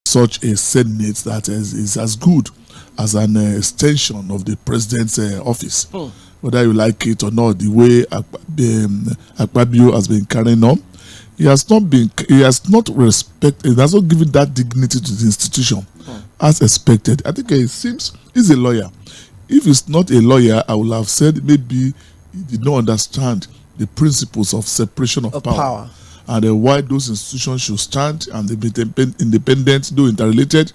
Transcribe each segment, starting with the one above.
such a Senate that is as good as an extension of the president's office. Whether you like it or not, the way Akpabio has been carrying on, he has not given that dignity to the institution as expected. I think it seems he's a lawyer. If he's not a lawyer, I would have said maybe he did not understand the principles of separation of power. And why those institutions should stand and be independent, though interrelated,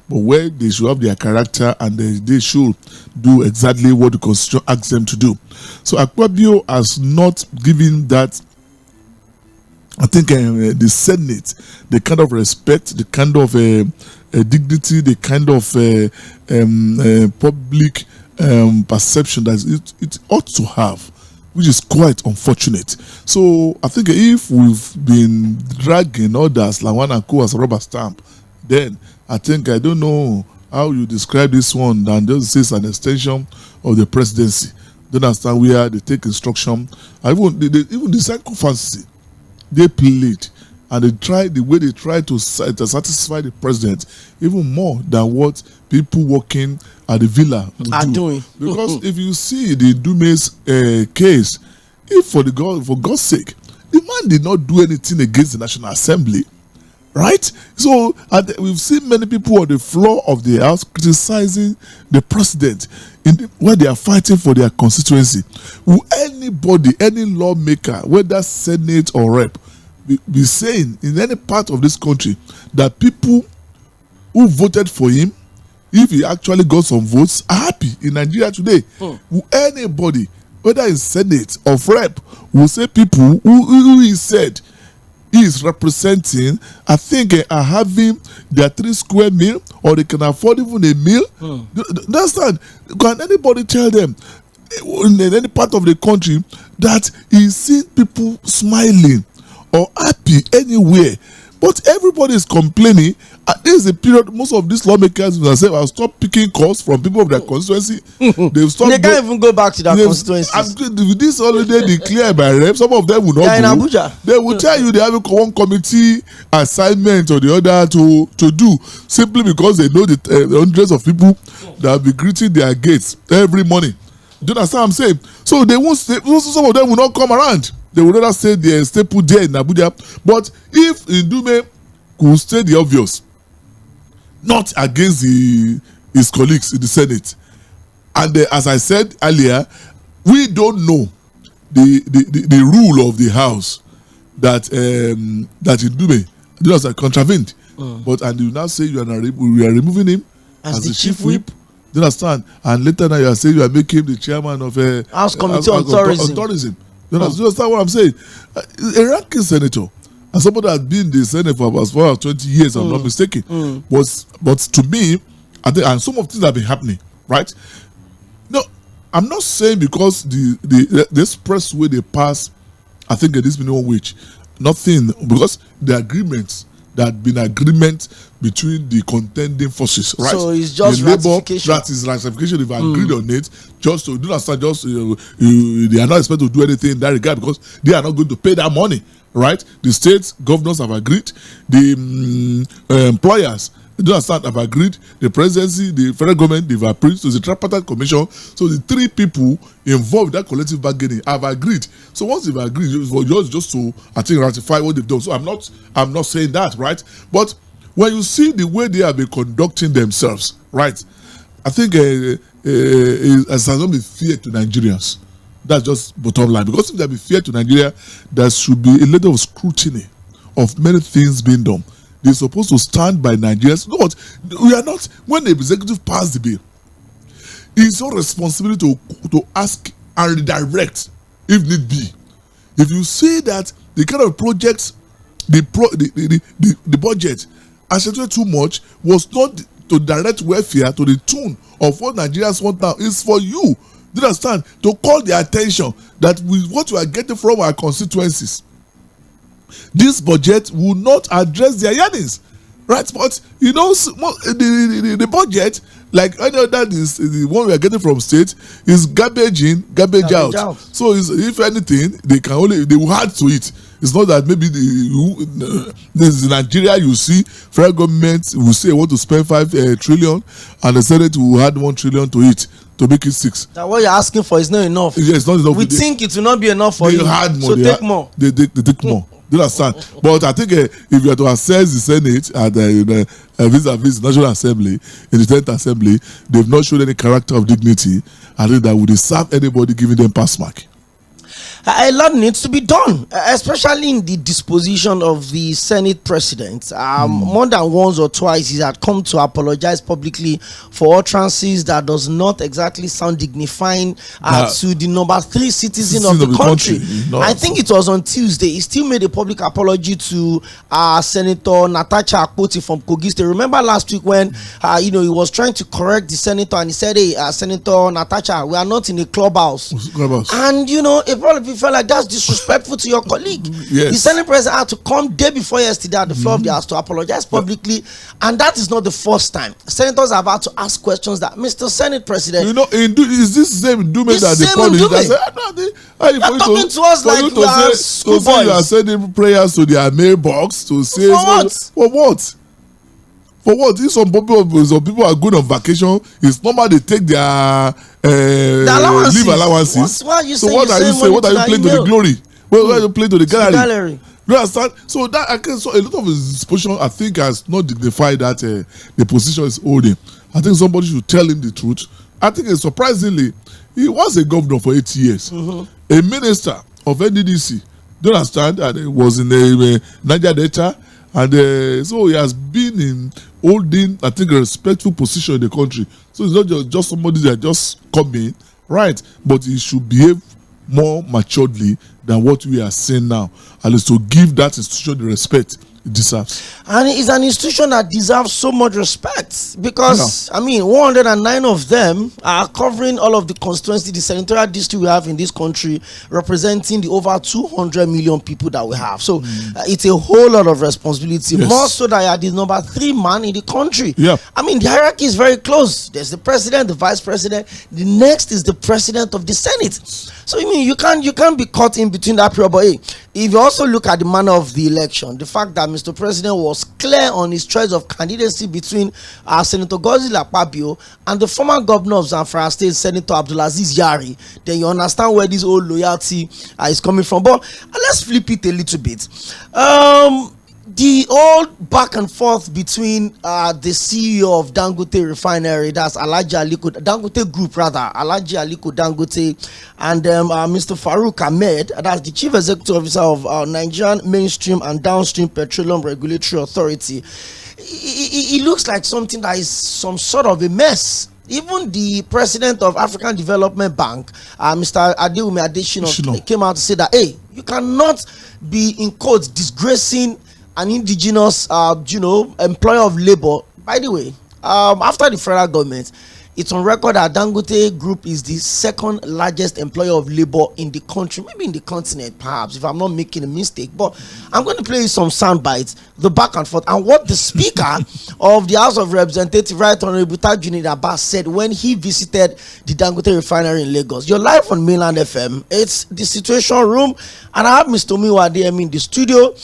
but where they should have their character and they should do exactly what the Constitution asks them to do. So Akpabio has not given that, I think, the Senate, the kind of respect, the kind of dignity, the kind of public perception that it ought to have, which is quite unfortunate. So I think if we've been dragging others like one and co as a rubber stamp, then I think I don't know how you describe this one than just say it's an extension of the presidency. Don't understand where they take instruction. Even the psychophancy they played, and they tried to satisfy the president even more than what people working at the villa are doing. Because if you see the Dume's case, if for God's sake, the man did not do anything against the National Assembly, right? So we've seen many people on the floor of the House criticizing the president where they are fighting for their constituency. Will anybody, any lawmaker, whether Senate or Rep, be saying in any part of this country that people who voted for him, if he actually got some votes, are happy in Nigeria today? Will anybody, whether in Senate or Rep, will say people who he said he is representing, I think, are having their 3 square meal, or they can afford even a meal? Understand? Can anybody tell them in any part of the country that he's seen people smiling or happy anywhere? But everybody is complaining. There is a period most of these lawmakers will say, "I'll stop picking calls from people of their constituency." They can't even go back to their constituency. With this holiday declared by Rep, some of them will not go. In Abuja. They will tell you they have one committee assignment or the other to do, simply because they know the hundreds of people that will be greeting their gates every morning. Do you understand what I'm saying? So they won't stay, some of them will not come around. They would rather say they stay put there in Abuja. But if Ndume could state the obvious, not against his colleagues in the Senate, and as I said earlier, we don't know the rule of the House that Ndume just contravened. And you now say we are removing him as the chief whip. Do you understand? And later now you are saying you are making him the chairman of House Committee on Tourism. You understand what I'm saying? A ranking senator, and somebody that has been in the Senate for about 20 years, I'm not mistaken. But to me, I think, and some of things have been happening, right? No, I'm not saying because the expressway they pass, I think at this minimum wage, nothing, because the agreements, there had been agreement between the contending forces, right? So it's just the labor, ratification. that is ratification. They've agreed on it. Just to do understand, they are not expected to do anything in that regard because they are not going to pay that money, right? The state governors have agreed. The employers, they don't understand, have agreed. The presidency, the federal government, they've approved. So the tripartite commission. So the 3 people involved in that collective bargaining have agreed. So once they've agreed, just to, I think, ratify what they've done. So I'm not saying that, right? But when you see the way they have been conducting themselves, right? I think it has not been fair to Nigerians. That's just bottom line. Because if there be fair to Nigeria, there should be a little of scrutiny of many things being done. They're supposed to stand by Nigerians. No, we are not. When the executive passed the bill, it's your responsibility to ask and redirect if need be. If you see that the kind of projects, the budget accentuated too much, was not to direct welfare to the tune of what Nigerians want now, is for you, do you understand, to call their attention that with what we are getting from our constituencies, this budget will not address their yearnings, right? But you know, the budget, like any other, the one we are getting from state, is garbage in, garbage out. So if anything, they will add to it. It's not that maybe in Nigeria you see federal government will say want to spend 5 trillion and the Senate will add 1 trillion to it to make it 6. That what you're asking for is not enough. Yeah, it's not enough. We think it will not be enough for you. So take more. They take more. Do you understand? But I think if you are to assess the Senate and vis-a-vis the National Assembly, in the 10th Assembly, they've not shown any character of dignity. I think that would deserve anybody giving them pass mark. A lot needs to be done, especially in the disposition of the Senate president. More than once or twice, he had come to apologize publicly for utterances that does not exactly sound dignifying to the number 3 citizen of the country. I think it was on Tuesday. He still made a public apology to Senator Natasha Akpoti from Kogi State. Remember last week when he was trying to correct the senator and he said, "Hey, Senator Natasha, we are not in a clubhouse." And it probably felt like that's disrespectful to your colleague. Yes. The Senate president had to come day before yesterday at the floor of the House to apologize publicly, and that is not the first time. Senators have had to ask questions that, Mr. Senate President, is this the same Ndume that they call it? You're talking to us like we are schoolboys. You are sending prayers to their mailbox to say for what? For what? For what? If some people are going on vacation, it's normal they take their leave allowances. What are you saying? What are you saying? What are you playing to the glory? What are you playing to the gallery? You understand? So that a lot of his position, I think, has not dignified that the position is holding. I think somebody should tell him the truth. I think surprisingly, he was a governor for 8 years, a minister of NDDC. Do you understand? And he was in the Niger Delta. And so he has been in holding, I think, a respectful position in the country. So it's not just somebody that just come in, right? But he should behave more maturely than what we are seeing now. At least to give that institution the respect it deserves. And it's an institution that deserves so much respect because, 109 of them are covering all of the constituency, the senatorial district we have in this country, representing the over 200 million people that we have. So it's a whole lot of responsibility, more so that you are the number 3 man in the country. Yeah. The hierarchy is very close. There's the president, the vice president. The next is the president of the Senate. So you can't be caught in between that period. But if you also look at the manner of the election, the fact that Mr. President was clear on his choice of candidacy between Senator Godswill Akpabio and the former governor of Zamfara State, Senator Abdulaziz Yari, then you understand where this old loyalty is coming from. But let's flip it a little bit. The old back and forth between the CEO of Dangote Refinery, that's Dangote Group rather, Alhaji Aliko Dangote, and Mr. Farouk Ahmed, that's the Chief Executive Officer of Nigerian Mainstream and Downstream Petroleum Regulatory Authority. It looks like something that is some sort of a mess. Even the president of African Development Bank, Mr. Adewumi Adesina, came out to say that, hey, you cannot be, in quotes, disgracing an indigenous, employer of labor. By the way, after the federal government, it's on record that Dangote Group is the 2nd largest employer of labor in the country, maybe in the continent, perhaps, if I'm not making a mistake. But I'm going to play you some sound bites, the back and forth, and what the Speaker of the House of Representatives, Right Honorable Tajudeen Abbas, said when he visited the Dangote Refinery in Lagos. You're live on Mainland FM. It's the Situation Room, and I have Mr. Omiwa in the studio.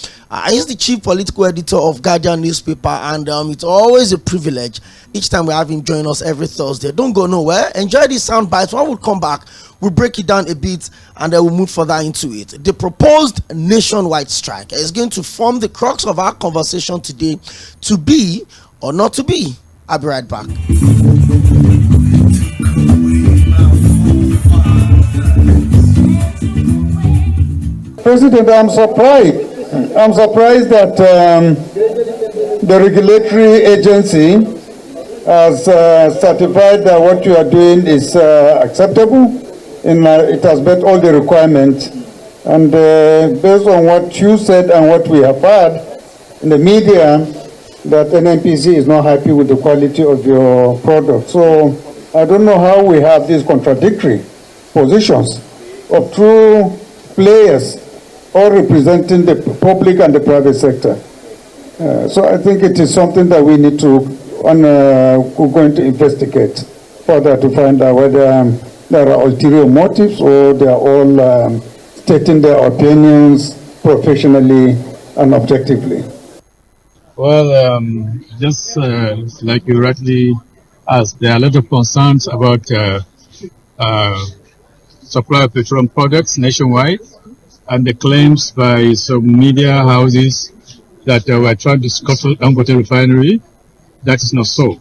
He's the chief political editor of Guardian newspaper, and it's always a privilege each time we have him join us every Thursday. Don't go nowhere. Enjoy these sound bites. When we come back, we'll break it down a bit and then we'll move further into it. The proposed nationwide strike is going to form the crux of our conversation today, to be or not to be. I'll be right back. President, I'm surprised that the regulatory agency has certified that what you are doing is acceptable. It has met all the requirements. And based on what you said and what we have heard in the media, that NNPC is not happy with the quality of your product. So I don't know how we have these contradictory positions of true players all representing the public and the private sector. So I think it is something that we need to, we're going to investigate further to find out whether there are ulterior motives or they are all stating their opinions, professionally and objectively? Well, just like you rightly asked, there are a lot of concerns about supply of petroleum products nationwide, and the claims by some media houses that we're trying to scuttle Dangote refinery. That is not so.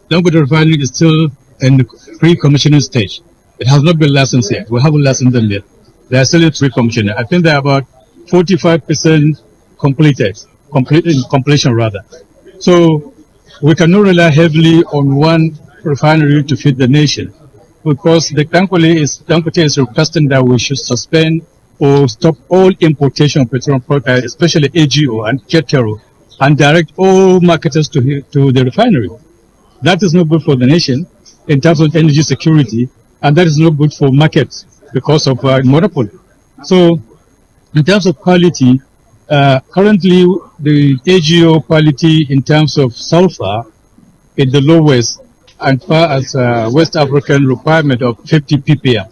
Dangote refinery is still in the pre-commissioning stage. It has not been licensed yet. We haven't licensed them yet. They are still in pre-commissioning. I think they are about 45% completion rather. So we cannot rely heavily on one refinery to feed the nation, because the Dangote is requesting that we should suspend or stop all importation of petroleum products, especially AGO and jet fuel, and direct all marketers to the refinery. That is not good for the nation in terms of energy security, and that is not good for markets because of monopoly. So in terms of quality, currently the AGO quality in terms of sulfur is the lowest as far as West African requirement of 50 ppm.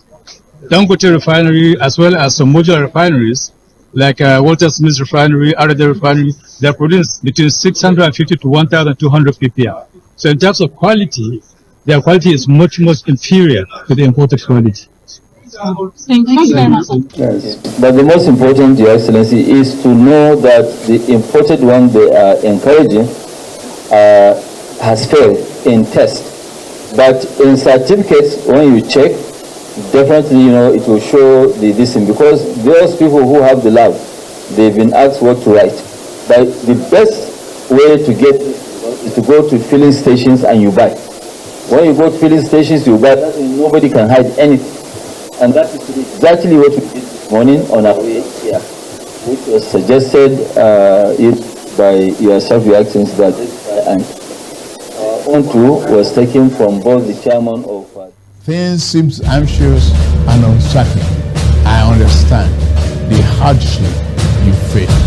Dangote refinery, as well as some modular refineries like Walter Smith's refinery, RD refinery, they produce between 650 to 1,200 ppm. So in terms of quality, their quality is much, much inferior to the imported quality. Thank you very much. Yes. But the most important, Your Excellency, is to know that the imported one they are encouraging has failed in test. But in certificates, when you check, definitely, it will show this thing, because those people who have the lab, they've been asked what to write. But the best way to get is to go to filling stations and you buy. When you go to filling stations, you buy. Nobody can hide anything. And that is exactly what we did this morning on our way here, which was suggested by yourself, Your Excellency, that and on was taken from both the chairman of. Things seem anxious and uncertain. I understand the hardship you face.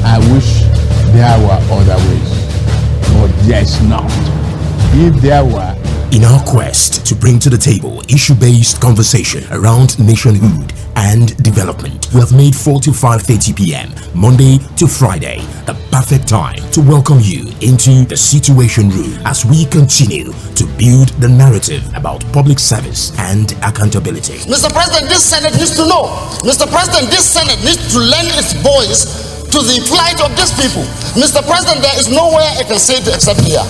I wish there were other ways, but there is not. If there were, in our quest to bring to the table issue-based conversation around nationhood and development, we have made 4 to 5:30 p.m. Monday to Friday the perfect time to welcome you into the Situation Room as we continue to build the narrative about public service and accountability. Mr. President, this Senate needs to know. Mr. President, this Senate needs to lend its voice to the plight of these people. Mr. President, there is nowhere I can say it except here.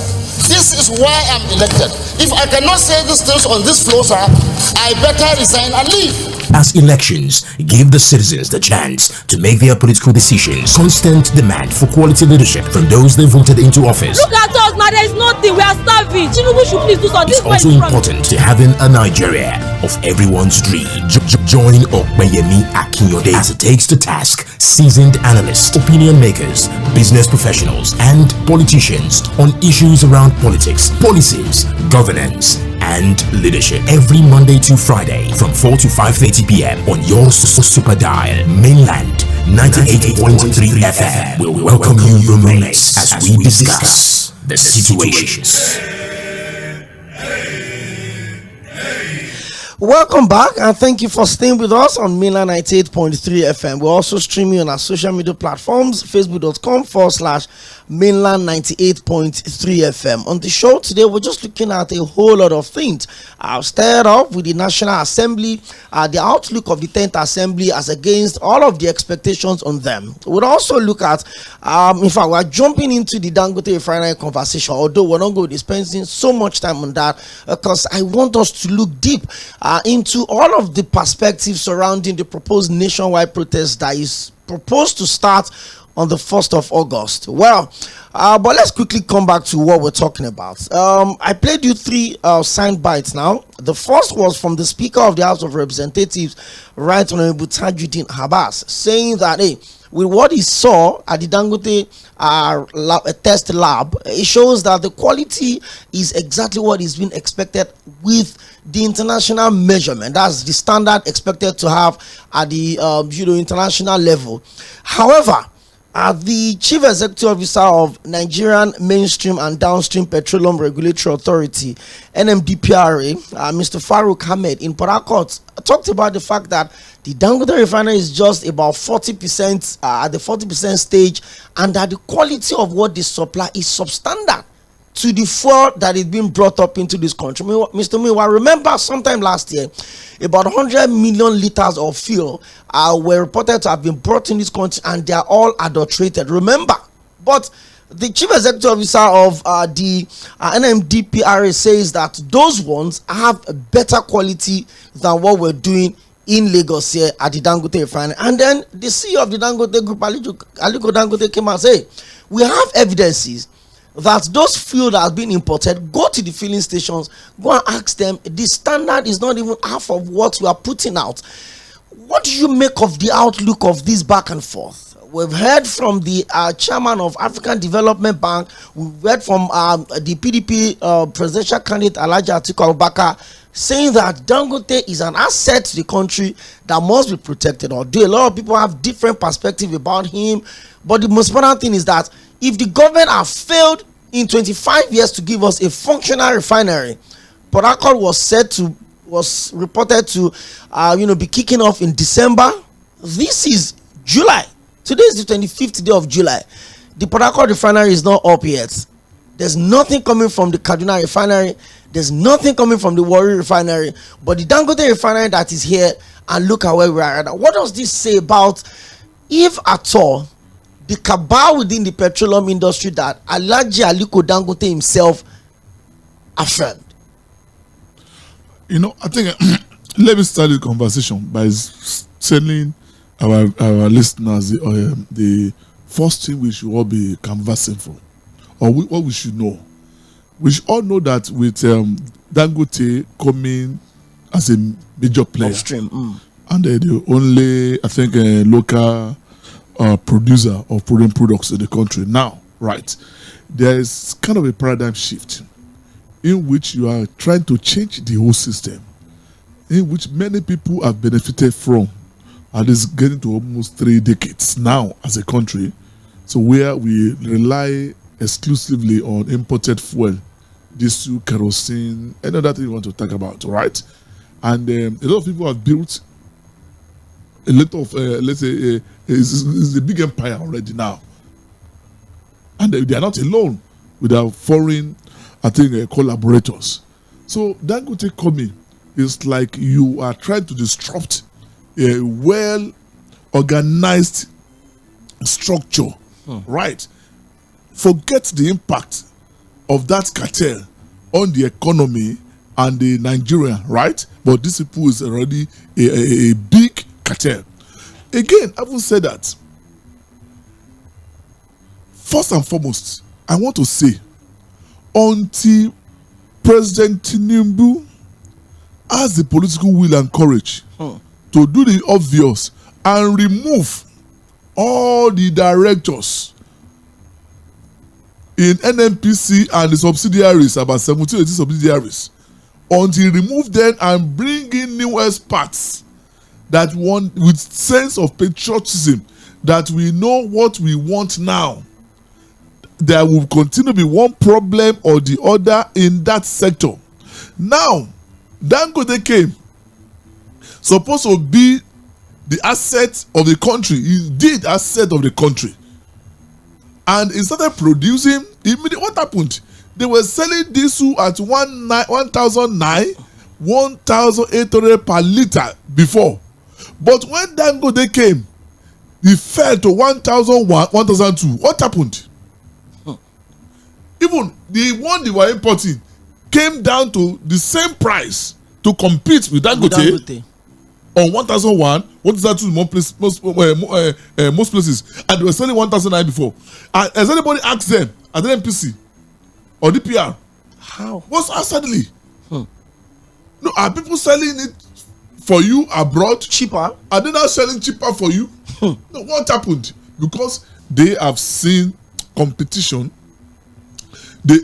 This is why I'm elected. If I cannot say these things on this floor, sir, I better resign and leave. As elections give the citizens the chance to make their political decisions, constant demand for quality leadership from those they voted into office. Look at us now, there is nothing, we are starving. Tinubu should please do something. It's also important to having a Nigeria of everyone's dream. Join Ōʌᴏyēmí as it takes to task seasoned analysts, opinion makers, business professionals, and politicians on issues around politics, policies, governance, and leadership every Monday to Friday from 4 to 5:30 p.m. on your super dial Mainland 98.3 FM. We'll welcome you roommates as we discuss the situations. Welcome back, and thank you for staying with us on Mainland 98.3 FM. We're also streaming on our social media platforms, facebook.com/Mainland 98.3 FM. On the show today, we're just looking at a whole lot of things. I'll start off with the National Assembly, the outlook of the 10th Assembly as against all of the expectations on them. We'll also look at, in fact, we're jumping into the Dangote refinery conversation, although we're not going to be spending so much time on that because I want us to look deep into all of the perspectives surrounding the proposed nationwide protest that is proposed to start on the 1st of August. Well, but let's quickly come back to what we're talking about. I played you 3 sound bites now. The first was from the Speaker of the House of Representatives, Right Honorable Tajuddin Abbas, saying that, hey, with what he saw at the Dangote test lab, it shows that the quality is exactly what is being expected with the international measurement. That's the standard expected to have at the international level. However, The Chief Executive Officer of Nigerian Mainstream and Downstream Petroleum Regulatory Authority, NMDPRA, Mr. Farouk Ahmed in Port Harcourt, talked about the fact that the Dangote refinery is just about 40% at the 40% stage, and that the quality of what they supply is substandard to the fuel that is being brought up into this country. Mr. Miwa, remember sometime last year, about 100 million liters of fuel were reported to have been brought in this country, and they are all adulterated. Remember, but the Chief Executive Officer of the NMDPRA says that those ones have a better quality than what we're doing in Lagos here at the Dangote refinery. And then the CEO of the Dangote Group, Aliko Dangote, came and said, we have evidences that those fuel that has been imported, go to the filling stations, go and ask them, the standard is not even half of what we are putting out. What do you make of the outlook of this back and forth? We've heard from the chairman of African Development Bank, we've heard from the PDP presidential candidate Alhaji Atiku Abubakar, saying that Dangote is an asset to the country that must be protected. Although a lot of people have different perspective about him, but the most important thing is that if the government have failed in 25 years to give us a functional refinery, Port Harcourt was reported to be kicking off in December. This is July. Today is the 25th day of July. The Port Harcourt refinery is not up yet. There's nothing coming from the Kaduna refinery. There's nothing coming from the Warri refinery. But the Dangote refinery that is here, and look at where we are. What does this say about, if at all, the cabal within the petroleum industry that Alhaji Aliko Dangote himself affirmed? I think let me start the conversation by telling our listeners the first thing we should all be conversing for, or what we should know. We should all know that with Dangote coming as a major player, upstream, and the only, I think, local producer of protein products in the country now, right? There is kind of a paradigm shift in which you are trying to change the whole system, in which many people have benefited from, and is getting to almost 3 decades now as a country. So where we rely exclusively on imported fuel, diesel, kerosene, any other thing you want to talk about, right? And a lot of people have built a lot of, let's say, it's a big empire already now. And they are not alone with our foreign, I think, collaborators. So Dangote coming is like you are trying to disrupt a well-organized structure, right? Forget the impact of that cartel on the economy and the Nigerian, right? But this people is already a big cartel. Again, I will say that, first and foremost, I want to say, until President Tinubu has the political will and courage to do the obvious and remove all the directors in NNPC and the subsidiaries, about 17 or 18 subsidiaries, until remove them and bring in new experts that want, with sense of patriotism, that we know what we want now. There will continue to be one problem or the other in that sector. Now, Dangote came, supposed to be the asset of the country. He did asset of the country. And he started producing immediately. What happened? They were selling diesel at 1,800 per liter before. But when Dangote came, he fell to 1,001, 1,002. What happened? Even the one they were importing came down to the same price to compete with Dangote. On 1,001, 1,002 most places, and they were selling 1,009 before. And has anybody asked them at the NPC or DPR? How? What's suddenly? No, are people selling it for you abroad cheaper? Are they now selling cheaper for you? No, what happened? Because they have seen competition.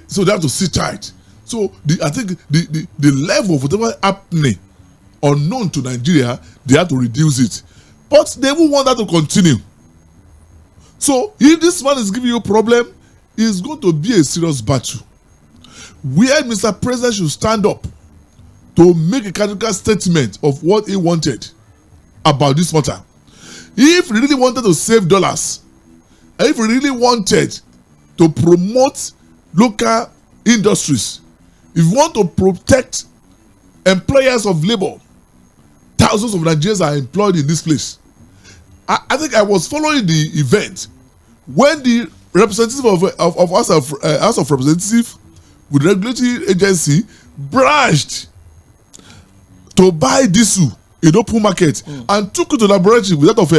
So they have to sit tight. So I think the level of whatever happening unknown to Nigeria, they have to reduce it. But they will want that to continue. So if this man is giving you a problem, it's going to be a serious battle where Mr. President should stand up to make a categorical statement of what he wanted about this matter. If he really wanted to save dollars, if he really wanted to promote local industries, if you want to protect employers of labor, thousands of Nigerians are employed in this place. I think I was following the event when the representative of House of Representatives with regulatory agency brushed to buy diesel in open market and took it to laboratory with that of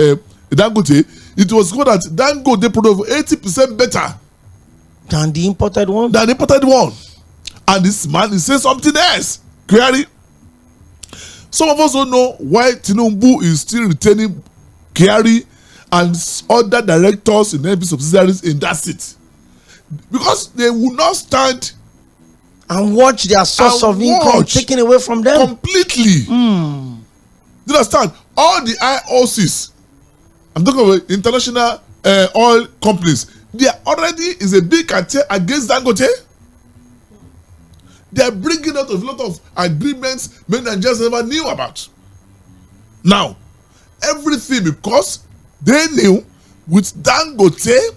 Dangote. It was called that Dangote product 80% better than the imported one. And this man is saying something else. Query. Some of us don't know why Tinubu is still retaining Kyari and other directors in NP subsidiaries in that seat, because they will not stand and watch their source of income taken away from them completely. You understand? All the IOCs, I'm talking about international oil companies, they are already is a big cartel against Dangote. They are bringing out a lot of agreements many Nigerians never knew about. Now, everything because they knew with Dangote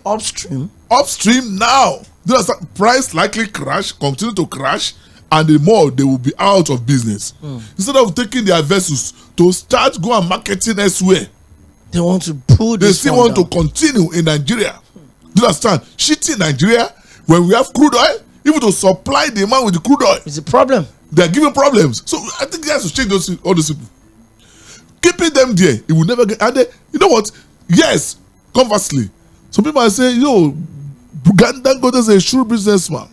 upstream now, price likely crash, continue to crash, and the more they will be out of business. Instead of taking their vessels to start go and marketing elsewhere, they want to pull this. They still want to continue in Nigeria. Do you understand? Shitty Nigeria when we have crude oil, even to supply the demand with the crude oil. It's a problem. They are giving problems. So I think they have to change all those people. Keeping them there, it will never get. And they, you know what? Yes, conversely, some people are saying, Dangote is a shrewd businessman.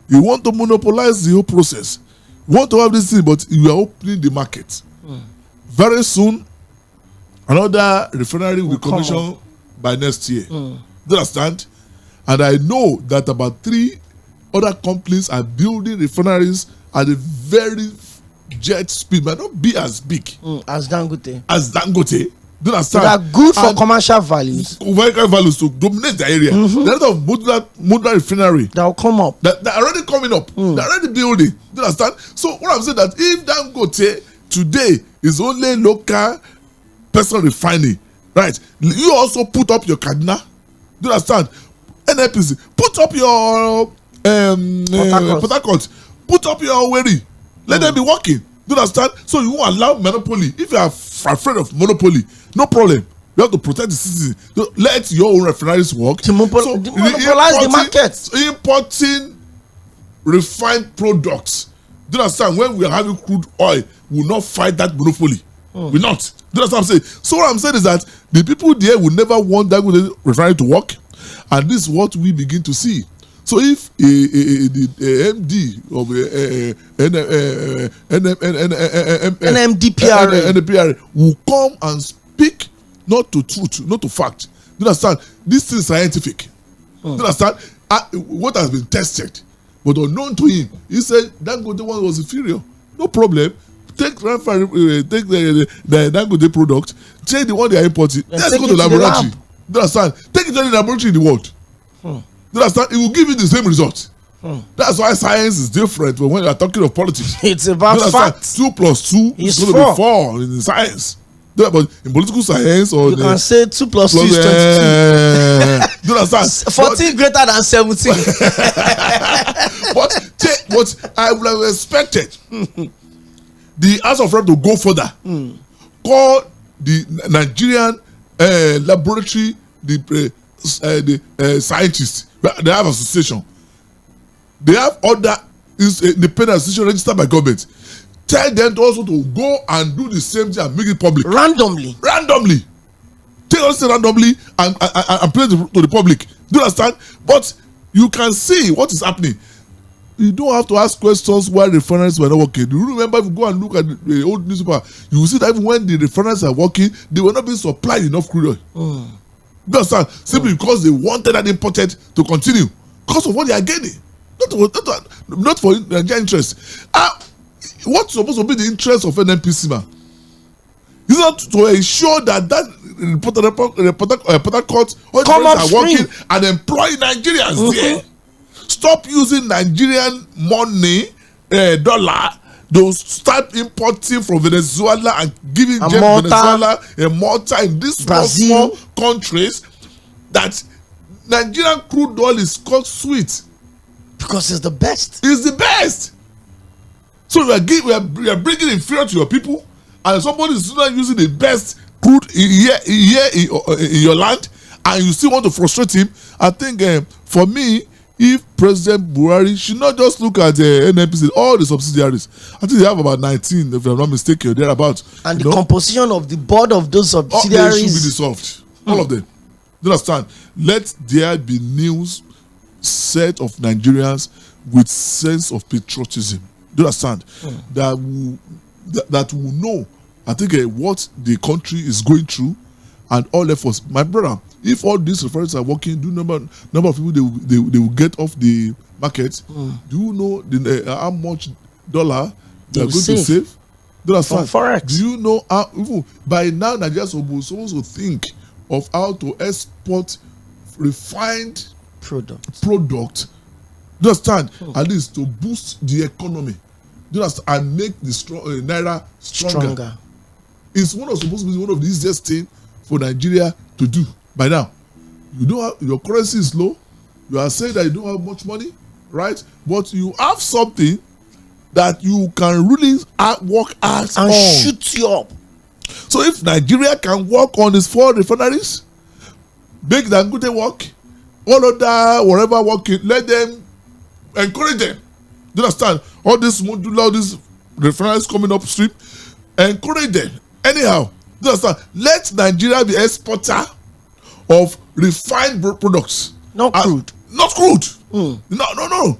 You want to monopolize the whole process. You want to have this thing, but you are opening the market. Very soon, another refinery will commission by next year. Do you understand? And I know that about 3 other companies are building refineries at a very jet speed, might not be as big as Dangote. Do you understand? They are good for commercial values. Commercial values to dominate the area. There are a lot of modular refinery that will come up. That are already coming up. They're already building. Do you understand? So what I'm saying that if Dangote today is only local person refining, right? You also put up your Kaduna. Do you understand? NNPC, put up your Port Harcourt, put up your Owerri. Let them be working. Do you understand? So you won't allow monopoly. If you are afraid of monopoly, no problem. You have to protect the citizens. Let your own refineries work. To monopolize the market. Importing refined products. Do you understand? When we are having crude oil, we will not fight that monopoly. We not. Do you understand what I'm saying? So what I'm saying is that the people there will never want that refinery to work. And this is what we begin to see. So if the MD of NMDPRA will come and speak not to truth, not to fact. Do you understand? This is scientific. Do you understand? What has been tested, but unknown to him, he said Dangote one was inferior. No problem. Take the Dangote product, take the one they are importing. Let's go to the laboratory. Do you understand? Take it to the laboratory in the world. Do you understand? It will give you the same result. That's why science is different when you are talking of politics. It's about facts. 2 plus 2 is going to be 4 in science. But in political science, or you can say 2 plus 2 is 22. Do you understand? 14 greater than 17. But I would have expected the House of Rep to go further. Call the Nigerian laboratory, the scientists. They have association. They have other independent association registered by government. Tell them to also to go and do the same thing and make it public. Randomly. Take us randomly and play it to the public. Do you understand? But you can see what is happening. You don't have to ask questions why refineries were not working. You remember, if you go and look at the old newspaper, you will see that even when the refineries are working, they were not being supplied enough crude oil. You understand? Simply because they wanted that imported to continue. Because of what they are getting. Not for Nigerian interest. What's supposed to be the interest of NNPC, man? Is not to ensure that Port Harcourt, all the Come are working upstream. and employ Nigerians there. Stop using Nigerian money, dollar. They'll start importing from Venezuela and giving Venezuela a Malta in these small countries. That Nigerian crude oil is called sweet because it's the best. It's the best. So we are bringing inferior to your people, and somebody is not using the best crude here in your land, and you still want to frustrate him. I think for me, if President Buhari should not just look at the NNPC, all the subsidiaries. I think they have about 19, if I'm not mistaken, thereabouts. And the composition of the board of those subsidiaries they should be dissolved. All of them. You understand? Let there be new set of Nigerians with sense of patriotism. Do you understand? That will know, I think, what the country is going through and all efforts. My brother, if all these referrals are working, do you know number of people they will get off the market? Do you know how much dollar they are going to save? Do you understand? Forex. Do you know how, even by now Nigerians will also think of how to export refined product. Do you understand? At least to boost the economy. Do you understand? And make the naira stronger. It's supposed to be one of the easiest things for Nigeria to do by now. You don't have, your currency is low. You are saying that you don't have much money, right? But you have something that you can really work hard and on. shoot you up. So if Nigeria can work on its 4 refineries, make Dangote work, all other whatever working, let them encourage them. Do you understand? All this modular, all these refineries coming upstream, encourage them. Anyhow, do you understand? Let Nigeria be exporter of refined products. Not crude. Not crude. No,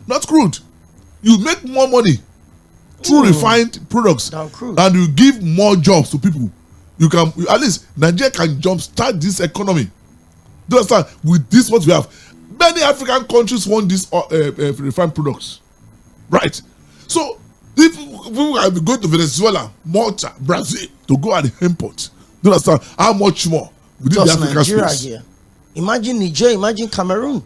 not crude. You make more money through refined products, and you give more jobs to people. You can, at least Nigeria can jumpstart this economy. Do you understand? With this, what we have, many African countries want these refined products, right? So if people are going to Venezuela, Malta, Brazil to go and import, do you understand how much more within the African space? Here. Imagine Niger, imagine Cameroon.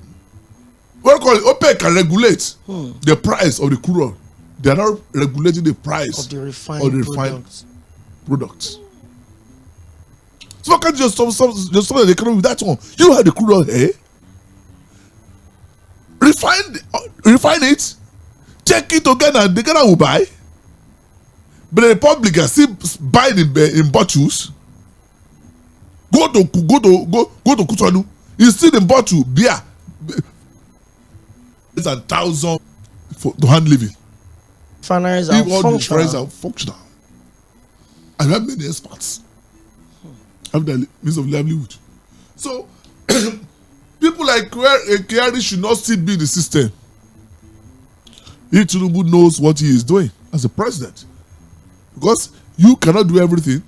What call it? OPEC can regulate the price of the crude oil. They are not regulating the price of the refined products. So why can't you just stop the economy with that one? You have the crude oil, refine it, take it to Ghana, the Ghana will buy. But the public are still buying in bottles. Go to Kutonu. It's still in bottle beer. It's 1,000 to hand living. Refineries are functional. I have many experts. Have the means of livelihood. So people like Kyari should not still be in the system. Tinubu knows what he is doing as a president, because you cannot do everything.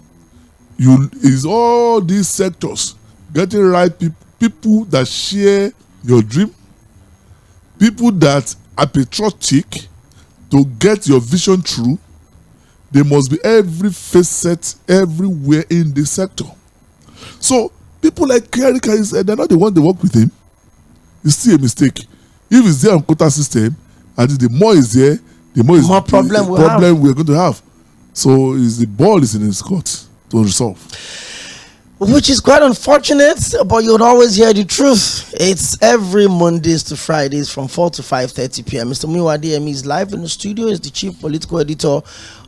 Is all these sectors getting right people that share your dream, people that are patriotic to get your vision through. There must be every facet everywhere in the sector. So people like Kyari, they're not the one that work with him. It's still a mistake. If it's there on quota system, and the more is there, the more problem we're going to have. So the ball is in his court to resolve. Which is quite unfortunate, but you would always hear the truth. It's every Mondays to Fridays from 4 to 5:30 p.m. Mr. Muyiwa Adeyemi is live in the studio. He's the chief political editor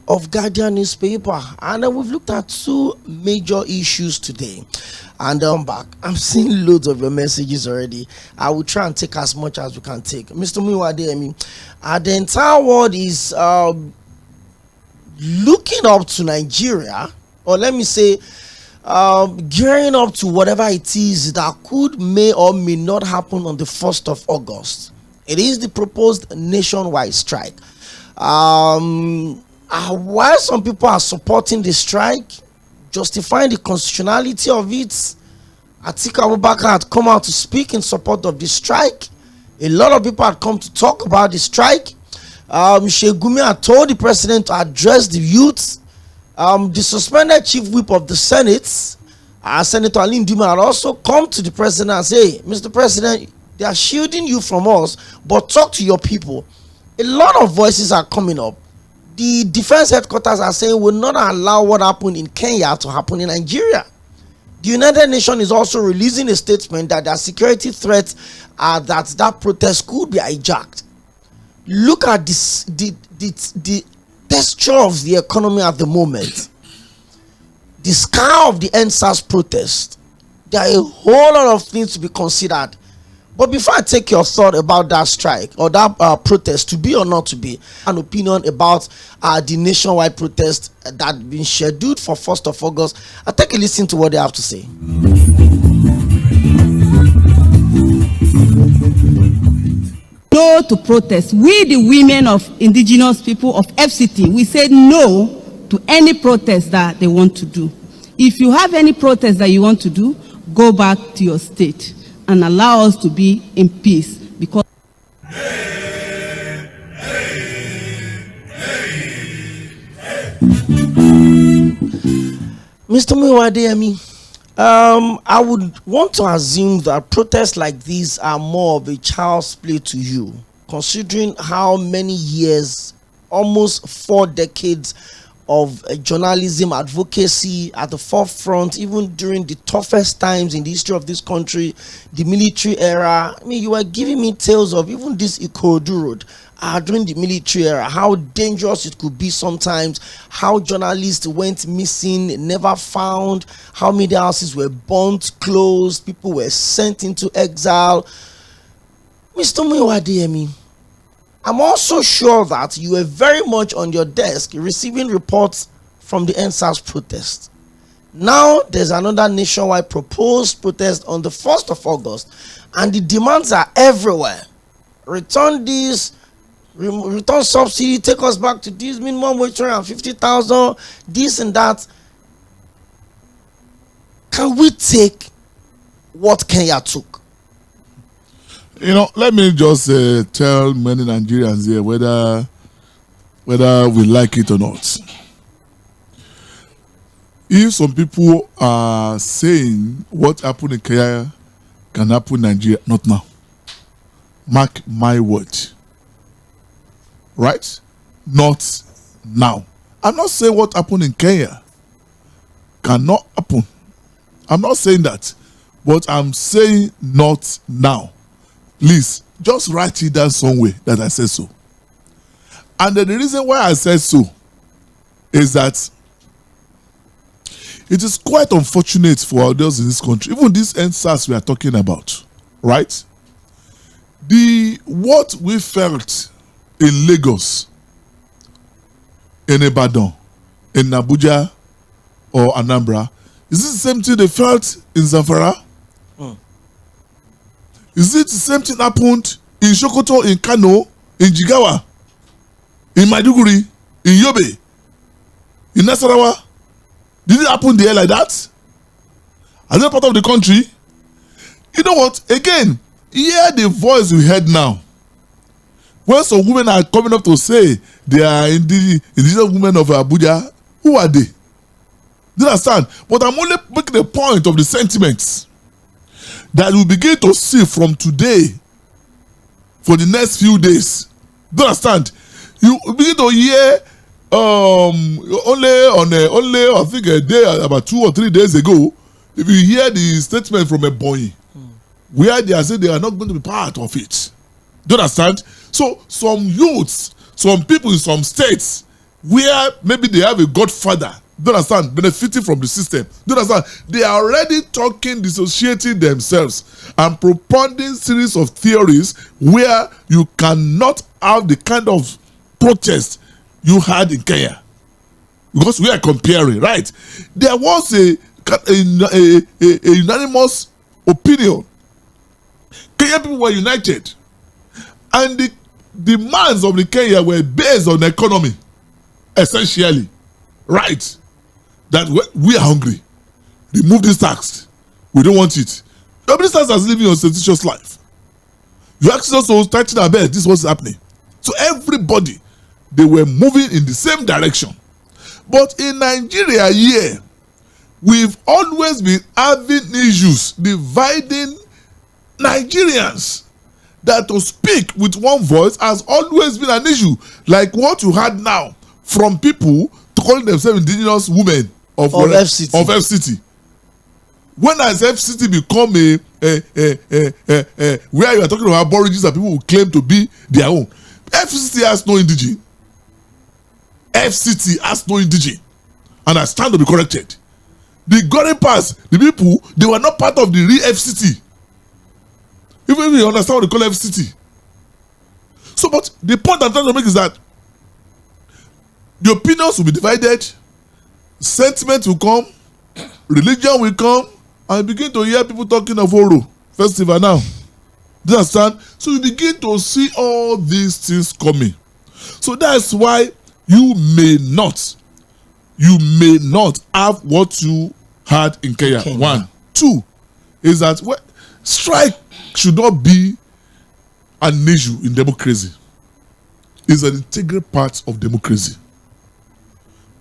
of Guardian newspaper, and we've looked at 2 major issues today. And I'm back. I'm seeing loads of your messages already. I will try and take as much as we can take. Mr. Muyiwa Adeyemi, the entire world is looking up to Nigeria, or let me say, gearing up to whatever it is that may or may not happen on the 1st of August. It is the proposed nationwide strike. While some people are supporting the strike, justifying the constitutionality of it, Atiku Abubakar had come out to speak in support of the strike. A lot of people had come to talk about the strike. Gumi had told the president to address the youth. The suspended chief whip of the Senate Senator Aline Dume had also come to the president and say, Mr. President, they are shielding you from us, but talk to your people. A lot of voices are coming up. The defense headquarters are saying will not allow what happened in Kenya to happen in Nigeria. The United Nations is also releasing a statement that there are security threats that protest could be hijacked. Look at this, the texture of the economy at the moment. The scale of the NSAS protest. There are a whole lot of things to be considered. But before I take your thought about that strike or that protest, to be or not to be, an opinion about the nationwide protest that had been scheduled for 1st of August, I'll take a listen to what they have to say. No to protest. We, the women of indigenous people of FCT, we said no to any protest that they want to do. If you have any protest that you want to do, go back to your state and allow us to be in peace, because Mr. Muiwadeyemi, I would want to assume that protests like these are more of a child's play to you, considering how many years, almost 4 decades of journalism advocacy at the forefront, even during the toughest times in the history of this country, the military era. I mean, you were giving me tales of even this Ikorodu road during the military era, how dangerous it could be sometimes, how journalists went missing, never found, how media houses were burnt, closed, people were sent into exile. Mr. Muiwadeyemi, I'm also sure that you were very much on your desk receiving reports from the NSAS protest. Now there's another nationwide proposed protest on the 1st of August, and the demands are everywhere. Return this, return subsidy, take us back to this minimum wage and 50,000, this and that. Can we take what Kenya took? You know, let me just tell many Nigerians here whether we like it or not. If some people are saying what happened in Kenya can happen in Nigeria, not now. Mark my word. Right? Not now. I'm not saying what happened in Kenya cannot happen. I'm not saying that. But I'm saying not now. Please, just write it down somewhere that I said so. And then the reason why I said so is that it is quite unfortunate for adults in this country, even this NSAS we are talking about, right? What we felt in Lagos, in Ibadan, in Abuja or Anambra, is it the same thing they felt in Zamfara? Is it the same thing happened in Sokoto, in Kano, in Jigawa, in Maiduguri, in Yobe, in Nasarawa? Did it happen there like that? Another part of the country? You know what? Again, hear the voice we heard now. When some women are coming up to say they are indigenous women of Abuja, who are they? Do you understand? But I'm only making the point of the sentiments that we begin to see from today for the next few days. Do you understand? You begin to hear only I think a day, about 2 or 3 days ago, if you hear the statement from a boy where they are saying they are not going to be part of it. Do you understand? So some youths, some people in some states where maybe they have a godfather, do you understand, benefiting from the system. Do you understand? They are already talking, dissociating themselves and propounding series of theories where you cannot have the kind of protest you had in Kenya. Because we are comparing, right? There was a unanimous opinion. Kenyan people were united. And the demands of the Kenya were based on the economy, essentially. Right? That we are hungry. Remove this tax. We don't want it. Nobody starts as living a seditious life. You ask us to tighten our belt. This is what's happening. So everybody, they were moving in the same direction. But in Nigeria here, we've always been having issues dividing Nigerians. That to speak with one voice has always been an issue, like what you had now from people to calling themselves indigenous women of FCT. When has FCT become a where you are talking about aborigines that people who claim to be their own? FCT has no indigene. FCT has no indigene, and I stand to be corrected. The Gori Pass, the people, they were not part of the real FCT. Even if you understand what they call FCT. So, but the point I'm trying to make is that the opinions will be divided, sentiment will come, religion will come, and you begin to hear people talking of Oro festival now. Do you understand? So you begin to see all these things coming. So that's why you may not have what you had in Kenya. Okay. 1. 2 is that strike should not be an issue in democracy. It's an integral part of democracy.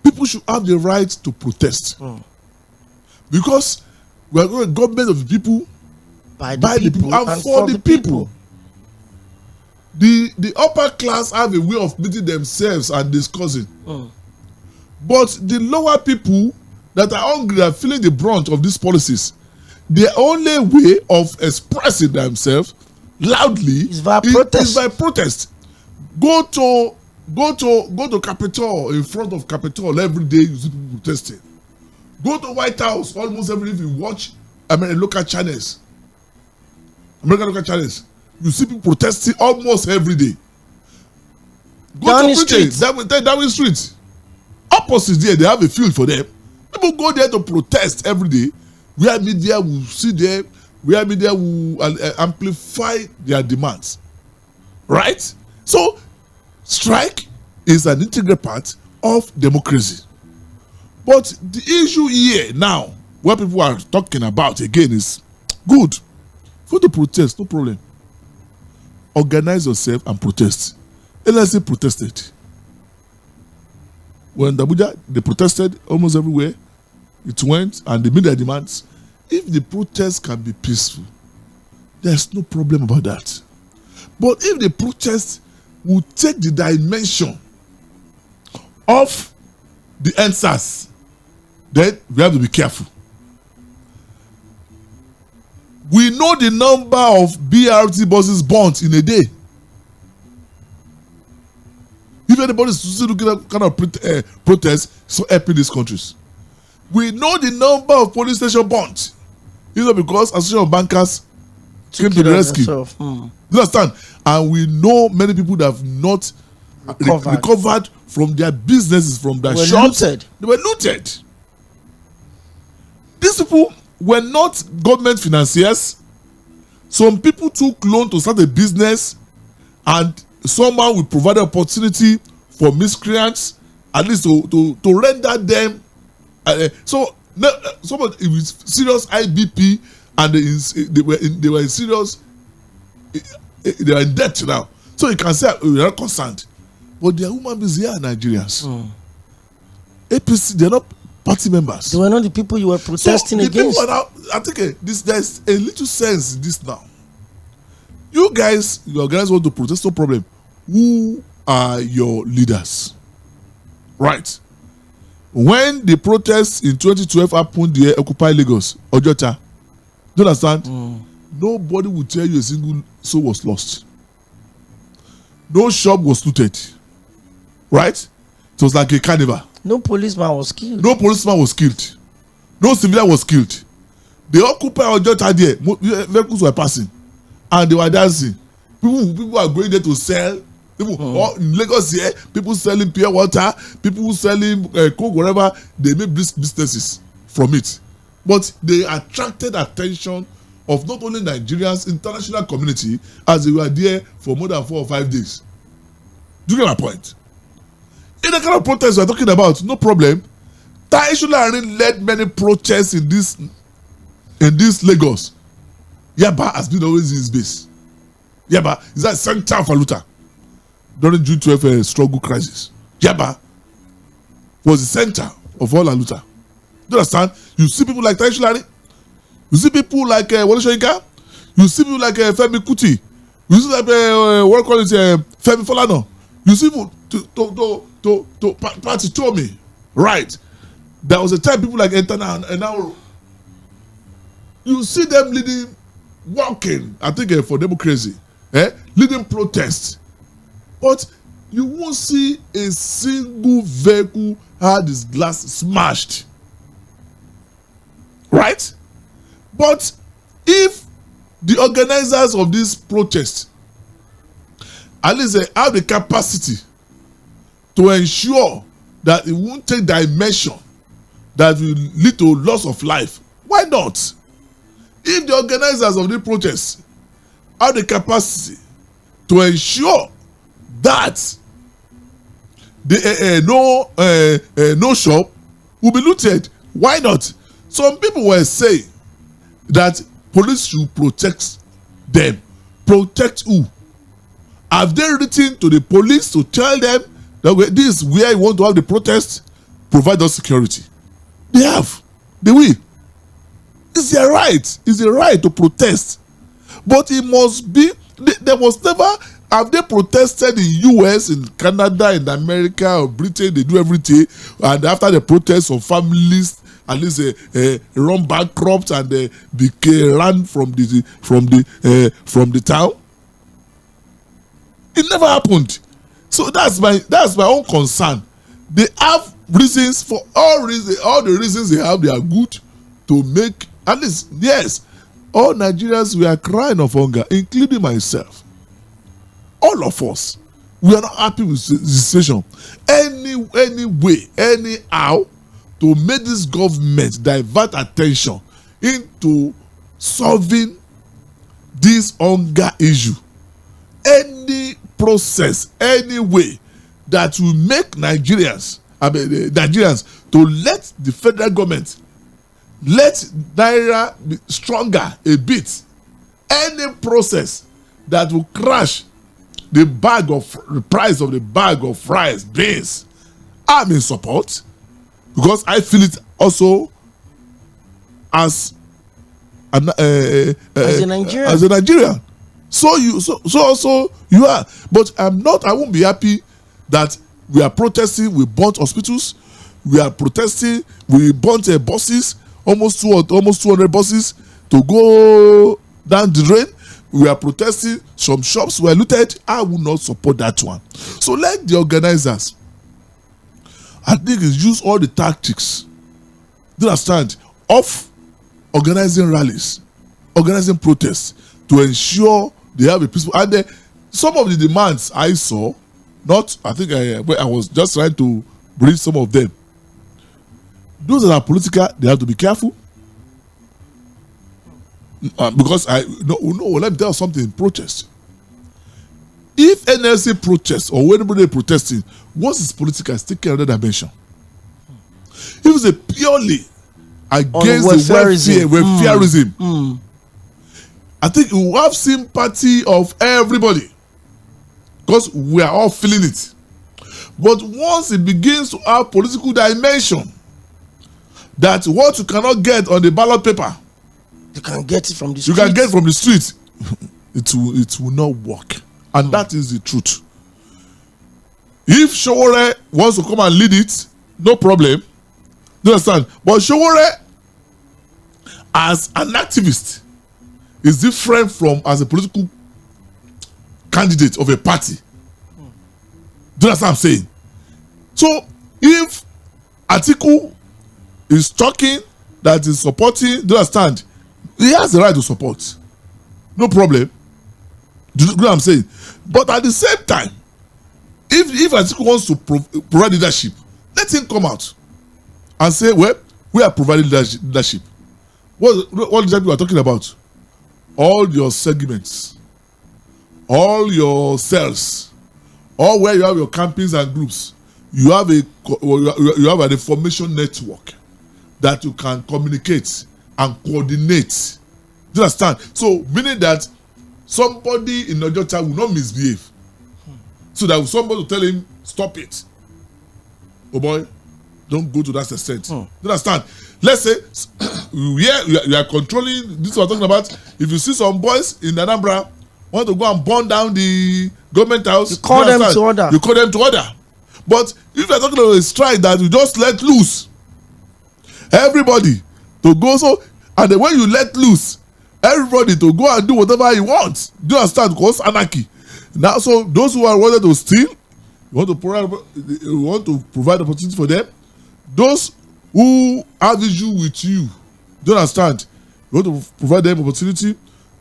People should have the right to protest. Because we are going to government of the people, by the people, and for the people. The upper class have a way of meeting themselves and discussing. But the lower people that are hungry are feeling the brunt of these policies. The only way of expressing themselves loudly is by protest. Go to Capitol, in front of Capitol every day. You see people protesting. Go to White House almost every day. If you watch American local channels, you see people protesting almost every day. Go to Britain, Downing Street. Opposite there, they have a field for them. People go there to protest every day. Where media will see them, where media will amplify their demands. Right? So, strike is an integral part of democracy. But the issue here now, what people are talking about again is good. For the protest, no problem. Organize yourself and protest. LSA protested. When Abuja, they protested almost everywhere. It went and they made their demands. If the protest can be peaceful, there's no problem about that. But if the protest will take the dimension of the answers, then we have to be careful. We know the number of BRT buses burnt in a day. If anybody is still looking at kind of protest, so helping these countries. We know the number of police stations burnt. You know, because Association of Bankers came to the rescue. You understand? And we know many people that have not recovered from their businesses, from their shops. They were looted. These people were not government financiers. Some people took loan to start a business, and somehow we provided opportunity for miscreants, at least to render them. Somebody with serious IBP, and they were in serious. They are in debt now. So you can say we are not concerned, but they are human beings. They are Nigerians. APC, they are not party members. They were not the people you were protesting against. I think there's a little sense in this now. You guys, you guys want to protest, no problem. Who are your leaders? Right. When the protests in 2012 happened there, Occupy Lagos, Ojota, do you understand? Nobody will tell you a single soul was lost. No shop was looted. Right? It was like a carnival. No policeman was killed. No policeman was killed. No civilian was killed. They Occupy Ojota there. Vehicles were passing. And they were dancing. People are going there to sell. People in Lagos here, people selling pure water, people selling coke, whatever. They made businesses from it. But they attracted attention of not only Nigerians, international community, as they were there for more than 4 or 5 days. Do you get my point? In the kind of protests we're talking about, no problem. Taisulari led many protests in this Lagos. Yaba has been always in his base. Yaba is that center of Aluta during June 12 struggle crisis. Yaba was the center of all Aluta. Do you understand? You see people like Tᴜɪ̀nᴜ you see people like Wole Soyinka, you see people like Femi Kuti, you see like what call it Femi Falana, you see people to party told me, right? There was a time people like Entana and now you see them leading, walking, I think for democracy, leading protests, but you won't see a single vehicle had its glass smashed, right? But if the organizers of this protest at least they have the capacity to ensure that it won't take dimension that will lead to loss of life, why not? If the organizers of the protest have the capacity to ensure that no shop will be looted, why not? Some people were saying that police should protect them. Protect who? Have they written to the police to tell them that this is where you want to have the protest? Provide us security. They have. They will. It's their right. It's their right to protest. But it must be, there was never, have they protested in US, in Canada, in America, or Britain? They do everything. And after the protest, some families at least run bankrupt and ran from the town. It never happened. So that's my own concern. They have reasons for all the reasons they have. They are good to make, at least, yes, all Nigerians, we are crying of hunger, including myself. All of us, we are not happy with the situation. Any way, anyhow, to make this government divert attention into solving this hunger issue. Any process, any way that will make Nigerians to let the federal government, let Naira be stronger a bit. Any process that will crash the price of the bag of rice, beans, I'm in support, because I feel it also as a Nigerian. As a Nigerian. So also you are. But I won't be happy that we are protesting, we burnt hospitals, we are protesting, we burnt buses, almost 200 buses to go down the drain. We are protesting, some shops were looted. I will not support that one. So let the organizers, I think, use all the tactics, do you understand, of organizing rallies, organizing protests to ensure they have a peaceful. And some of the demands I saw, I was just trying to brief some of them. Those that are political, they have to be careful. Because let me tell you something. Protest. If NLC protests or anybody protesting, once it's political, it's taking another dimension. If it's a purely against the welfareism, I think we will have sympathy of everybody because we are all feeling it. But once it begins to have political dimension, that what you cannot get on the ballot paper, you can get it from the street. You can get from the street. It will not work. And that is the truth. If Sᴏᴜᴜ wants to come and lead it, no problem. You understand? But Sᴏᴜᴜ, as an activist, is different from as a political candidate of a party. Do you understand what I'm saying? So, if Atiku is talking that is supporting, do you understand? He has the right to support. No problem. Do you know what I'm saying? But at the same time, if Atiku wants to provide leadership, let him come out and say, well, we are providing leadership. What exactly we are talking about? All your segments, all your cells, all where you have your campaigns and groups, you have an information network that you can communicate and coordinate. Do you understand? So, meaning that somebody in Ojota will not misbehave. So that somebody will tell him, stop it. Oh boy, don't go to that extent. Do you understand? let's say you are controlling this. We're talking about. If you see some boys in Anambra want to go and burn down the government house, you call them to order. You call them to order. But if you're talking about a strike that you just let loose, everybody to go and then when you let loose, everybody to go and do whatever he wants. Do you understand? Cause anarchy. Now, so those who are wanted to steal, you want to provide opportunity for them. Those who have issue with you, do you understand? You want to provide them opportunity.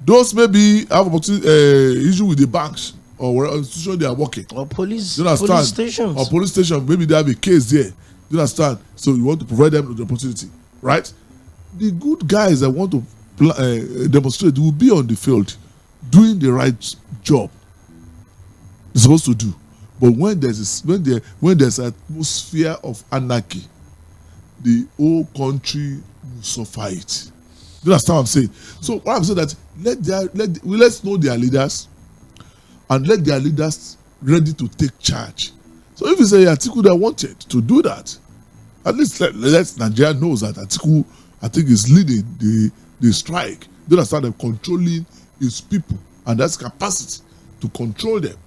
Those maybe have opportunity issue with the banks or whatever institution they are working. Or police. Do you understand? Police stations. Or police station. Maybe they have a case there. Do you understand? So you want to provide them with the opportunity, right? The good guys that want to demonstrate will be on the field doing the right job they're supposed to do. But when there's an atmosphere of anarchy, the whole country will suffer it. Do you understand what I'm saying? So what I'm saying that let's know their leaders and let their leaders ready to take charge. So if it's a Atiku that wanted to do that, at least let Nigeria knows that Atiku, I think, is leading the strike. Do you understand? They're controlling his people and that's capacity to control them.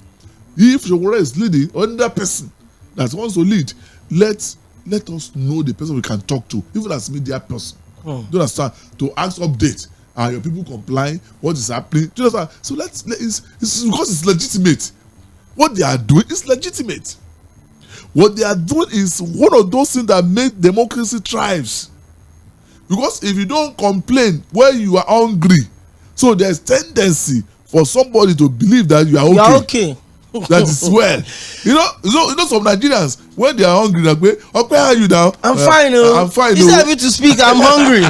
If Sowore is leading, another person that wants to lead, let us know the person we can talk to, even as media person. Do you understand? To ask update. Are your people complying? What is happening? Do you understand? So it's because it's legitimate. What they are doing is legitimate. What they are doing is one of those things that make democracy thrives. Because if you don't complain when you are hungry, so there's tendency for somebody to believe that you are okay. You are okay. That is well. You know some Nigerians, when they are hungry, like, okay, how are you now? I'm fine. I'm fine. It's time to speak. I'm hungry.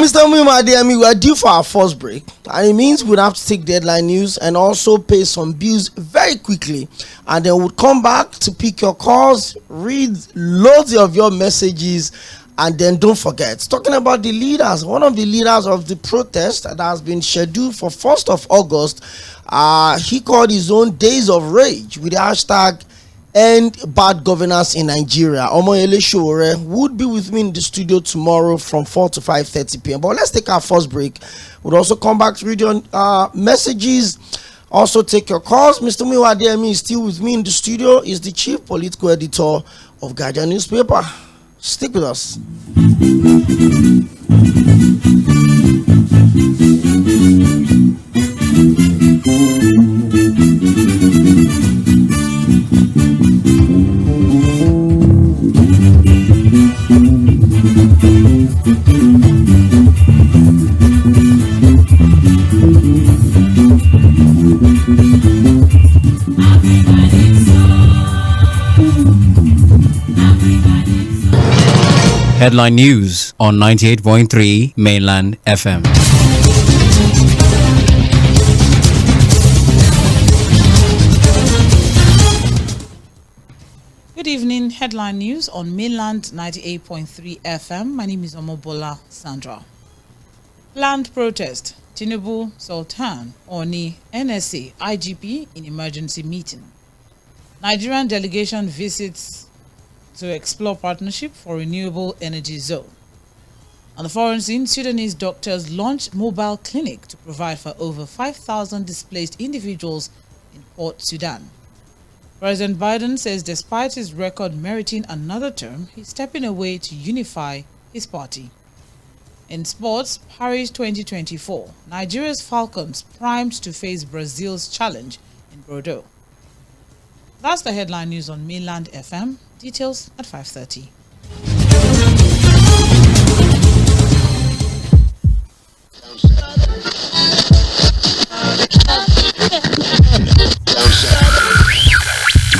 Mr. Mumade, we are due for our first break. And it means we'll have to take deadline news and also pay some bills very quickly. And then we'll come back to pick your calls, read loads of your messages. And then don't forget, talking about the leaders, one of the leaders of the protest that has been scheduled for 1st of August, he called his own Days of Rage with the hashtag End Bad Governance in Nigeria. Omoyele would be with me in the studio tomorrow from 4 to 5:30 p.m. But let's take our first break. We'll also come back to read your messages. Also take your calls. Mr. Miwademi is still with me in the studio. He's the chief political editor of Guardian newspaper. Stick with us. Headline News on 98.3 Mainland FM. Good evening. Headline News on Mainland 98.3 FM. My name is Omobola Sandra. Land protest. Tinubu, Sultan, Oni, NSA, IGP in emergency meeting. Nigerian delegation visits to explore partnership for renewable energy zone. On the foreign scene, Sudanese doctors launched mobile clinic to provide for over 5,000 displaced individuals in Port Sudan. President Biden says despite his record meriting another term, he's stepping away to unify his party. In sports, Paris 2024, Nigeria's Falcons primed to face Brazil's challenge in Bordeaux. That's the headline news on Mainland FM. Details at 5:30.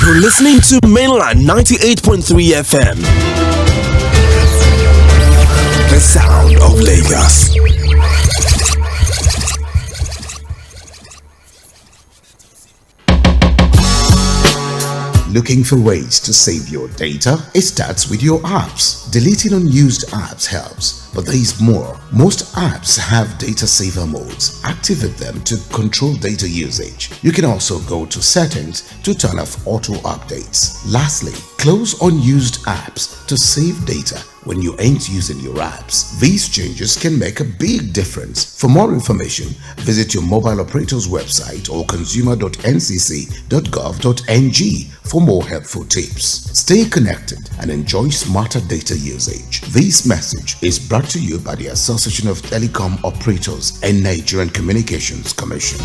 You're listening to Mainland 98.3 FM. The sound of Lagos. Looking for ways to save your data? It starts with your apps. Deleting unused apps helps. but there is more. Most apps have data saver modes. Activate them to control data usage. You can also go to settings to turn off auto updates. Lastly, close unused apps to save data when you ain't using your apps. These changes can make a big difference. For more information, visit your mobile operator's website or consumer.ncc.gov.ng for more helpful tips. Stay connected and enjoy smarter data usage. This message is brought to you by the Association of Telecom Operators and Nigerian Communications Commission.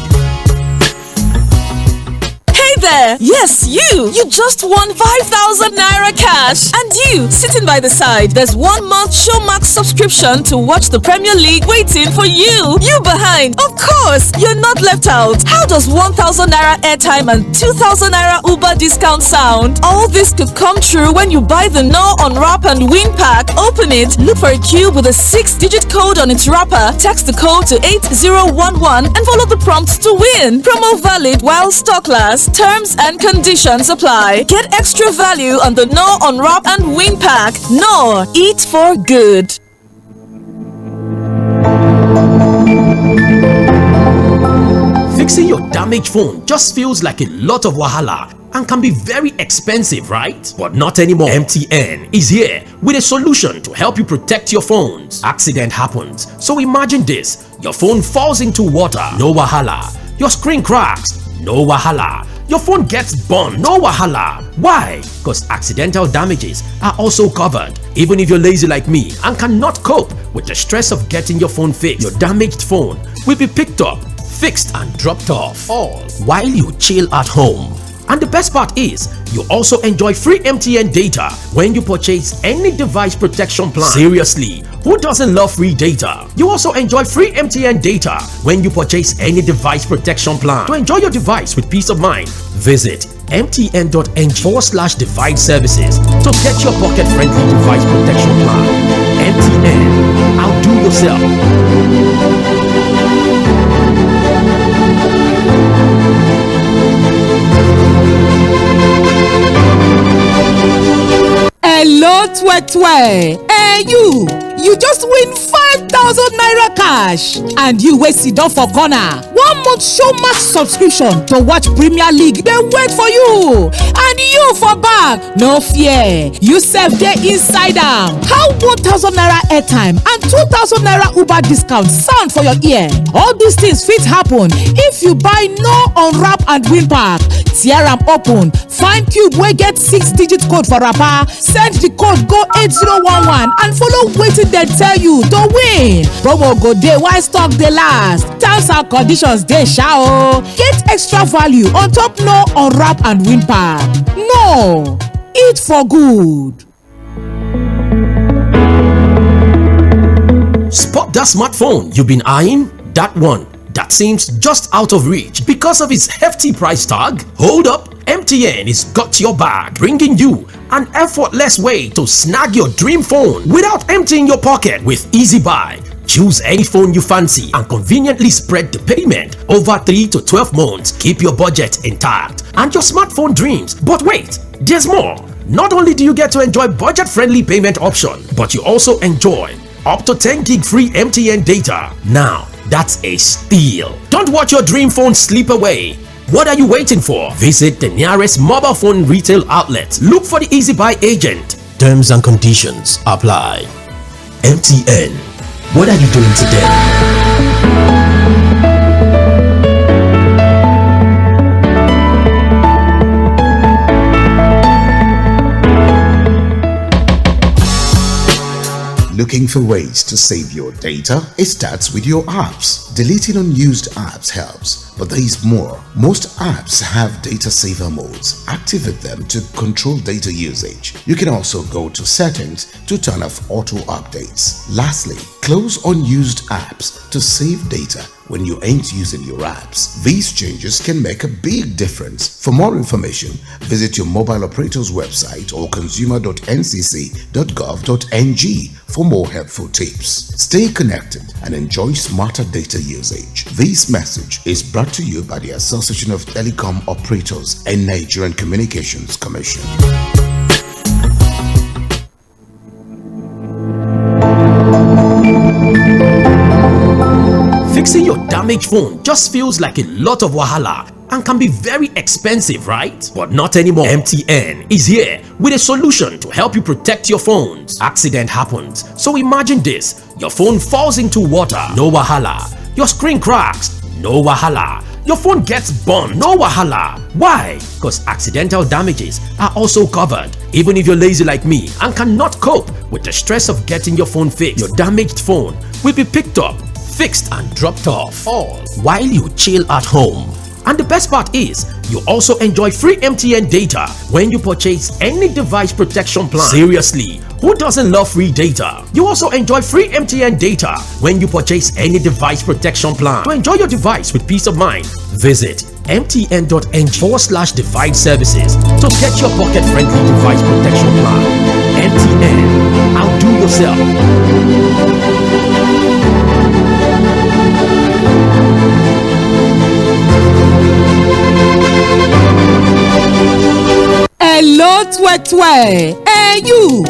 There. Yes, you just won 5,000 naira cash. And you, sitting by the side, there's 1 month Showmax subscription to watch the Premier League waiting for you. You behind. Of course, you're not left out. How does 1,000 naira airtime and 2,000 naira Uber discount sound? All this could come true when you buy the No Unwrap and Win pack. Open it, look for a cube with a 6-digit code on its wrapper. Text the code to 8011 and follow the prompts to win. Promo valid while stock lasts. Terms and conditions apply. Get extra value on the No Unwrap and Win pack. No, eat for good. Fixing your damaged phone just feels like a lot of wahala and can be very expensive, right? But not anymore. MTN is here with a solution to help you protect your phones. Accident happens, so imagine this: your phone falls into water, no wahala. Your screen cracks, no wahala. Your phone gets burned, no wahala. Why? Because accidental damages are also covered. Even if you're lazy like me and cannot cope with the stress of getting your phone fixed, your damaged phone will be picked up, fixed and dropped off, all while you chill at home. And the best part is, you also enjoy free MTN data when you purchase any device protection plan. Seriously, who doesn't love free data? You also enjoy free MTN data when you purchase any device protection plan. To enjoy your device with peace of mind, visit mtn.ng/device services to get your pocket-friendly device protection plan. MTN, outdo yourself. Hello, Twe. Hey, you just win 5,000 naira cash. And you wey sidon for corner. 1 month Showmax subscription to watch Premier League. They wait for you. And you for back. No fear. You sef dey inside am. How 1,000 naira airtime and 2,000 naira Uber discount sound for your ear? All these things fit happen if you buy No Unwrap and Win pack. Tear am open, find cube wey get 6-digit code for wrapper, send the code go 8011 and follow wetin dem tell you to win. Promo go dey while stock dey last. Terms and conditions dey sha o. Get extra value on top No Unwrap and Win pack. No, eat for good. Spot that smartphone you've been eyeing? That one that seems just out of reach because of its hefty price tag? Hold up, MTN is got your back, bringing you an effortless way to snag your dream phone without emptying your pocket with Easy Buy. Choose any phone you fancy and conveniently spread the payment over 3 to 12 months. Keep your budget intact and your smartphone dreams. But wait, there's more. Not only do you get to enjoy budget-friendly payment option, but you also enjoy up to 10 gig free MTN data. Now, that's a steal. Don't watch your dream phone slip away. What are you waiting for? Visit the nearest mobile phone retail outlet. Look for the Easy Buy agent. Terms and conditions apply. MTN. What are you doing today? Looking for ways to save your data? It starts with your apps. Deleting unused apps helps, but there is more. Most apps have data saver modes. Activate them to control data usage. You can also go to settings to turn off auto updates. Lastly, close unused apps to save data when you ain't using your apps. These changes can make a big difference. For more information, visit your mobile operator's website or consumer.ncc.gov.ng for more helpful tips. Stay connected and enjoy smarter data usage. This message is brought to you by the Association of Telecom Operators and Nigerian Communications Commission. damaged phone just feels like a lot of wahala and can be very expensive, right? But not anymore. MTN is here with a solution to help you protect your phones. Accident happens, so imagine this: your phone falls into water, no wahala. Your screen cracks, no wahala. Your phone gets burned, no wahala. Why? Because accidental damages are also covered. Even if you're lazy like me and cannot cope with the stress of getting your phone fixed, your damaged phone will be picked up, fixed and dropped off, all while you chill at home. And the best part is, you also enjoy free MTN data when you purchase any device protection plan. Seriously, who doesn't love free data? You also enjoy free MTN data when you purchase any device protection plan. To enjoy your device with peace of mind, visit mtn.ng/device services to get your pocket-friendly device protection plan. MTN, outdo yourself. Hello, Twe. Hey, you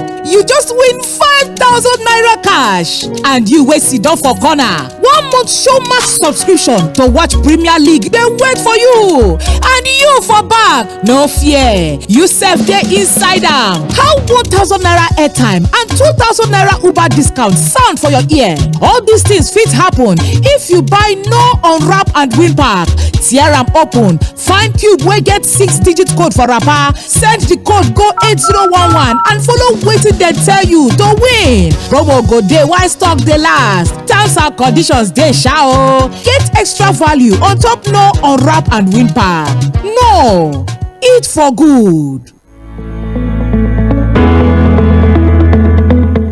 just win 5,000 naira cash, and you wey sit down for corner. 1 month Showmax subscription to watch Premier League dey wait for you, and you for back no fear, you sef dey inside am. How 1,000 naira airtime and 2,000 naira Uber discount sound for your ear? All these things fit happen if you buy no unwrap and win pack. Tear am open, find cube wey get 6-digit code for wrapper, send the code go 8011 and follow wetin dem tell you to win. Promo go dey while stock dey last. Terms and conditions dey sha o. Get extra value on top no unwrap and win pack. No, eat for good.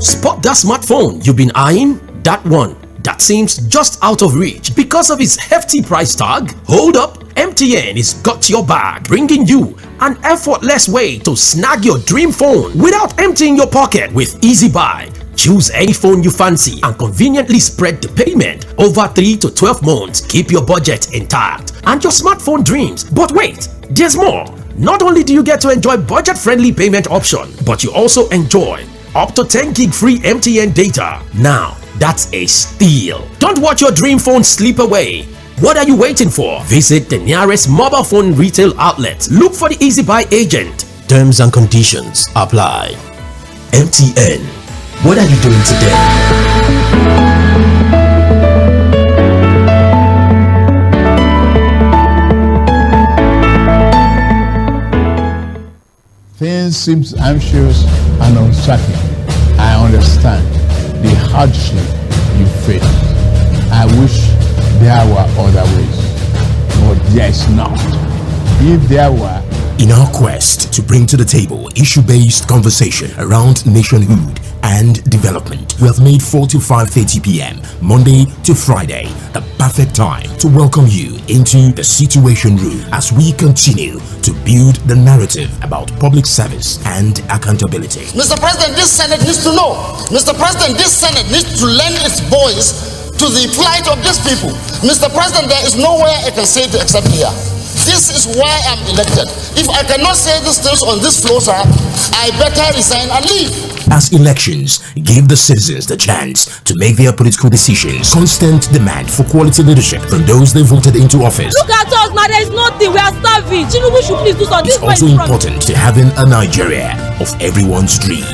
Spot that smartphone you've been eyeing? That one that seems just out of reach because of its hefty price tag? Hold up, MTN is got your back, bringing you an effortless way to snag your dream phone without emptying your pocket with Easy Buy. Choose any phone you fancy and conveniently spread the payment over 3 to 12 months. Keep your budget intact and your smartphone dreams. But wait, there's more. Not only do you get to enjoy budget-friendly payment option, but you also enjoy up to 10 gig free MTN data. Now, that's a steal. Don't watch your dream phone slip away. What are you waiting for? Visit the nearest mobile phone retail outlet. Look for the Easy Buy agent. Terms and conditions apply. MTN. What are you doing today? Things seem anxious and uncertain. I understand the hardship you face. I wish there were other ways, but there is not. If there were, in our quest to bring to the table issue-based conversation around nationhood and development, we have made 4 to 5:30 p.m. Monday to Friday the perfect time to welcome you into the Situation Room as we continue to build the narrative about public service and accountability. Mr. President, this Senate needs to know. Mr. President, this Senate needs to lend its voice to the plight of these people. Mr. President, there is nowhere I can say it except here. This is why I'm elected. If I cannot say these things on this floor, sir, I better resign and leave. As elections give the citizens the chance to make their political decisions, constant demand for quality leadership from those they voted into office. Look at us now, there is nothing, we are starving. Tinubu should please do something. It's also important to having a Nigeria of everyone's dream.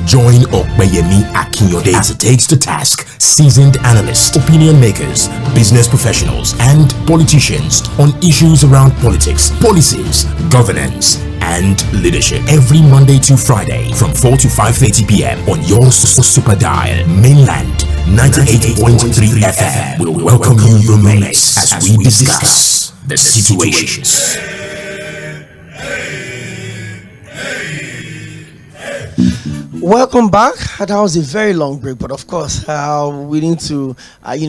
Join Oᴏᴜᴜ Akínyòdé as it takes to task seasoned analysts, opinion makers, business professionals, and politicians on issues around politics, policies, governance, and leadership every Monday to Friday from 4 to 5:30 p.m. on your super dial. Mainland 98.3 FM will welcome you in your minutes as we discuss the situations. Welcome back. That was a very long break, but of course, we need to,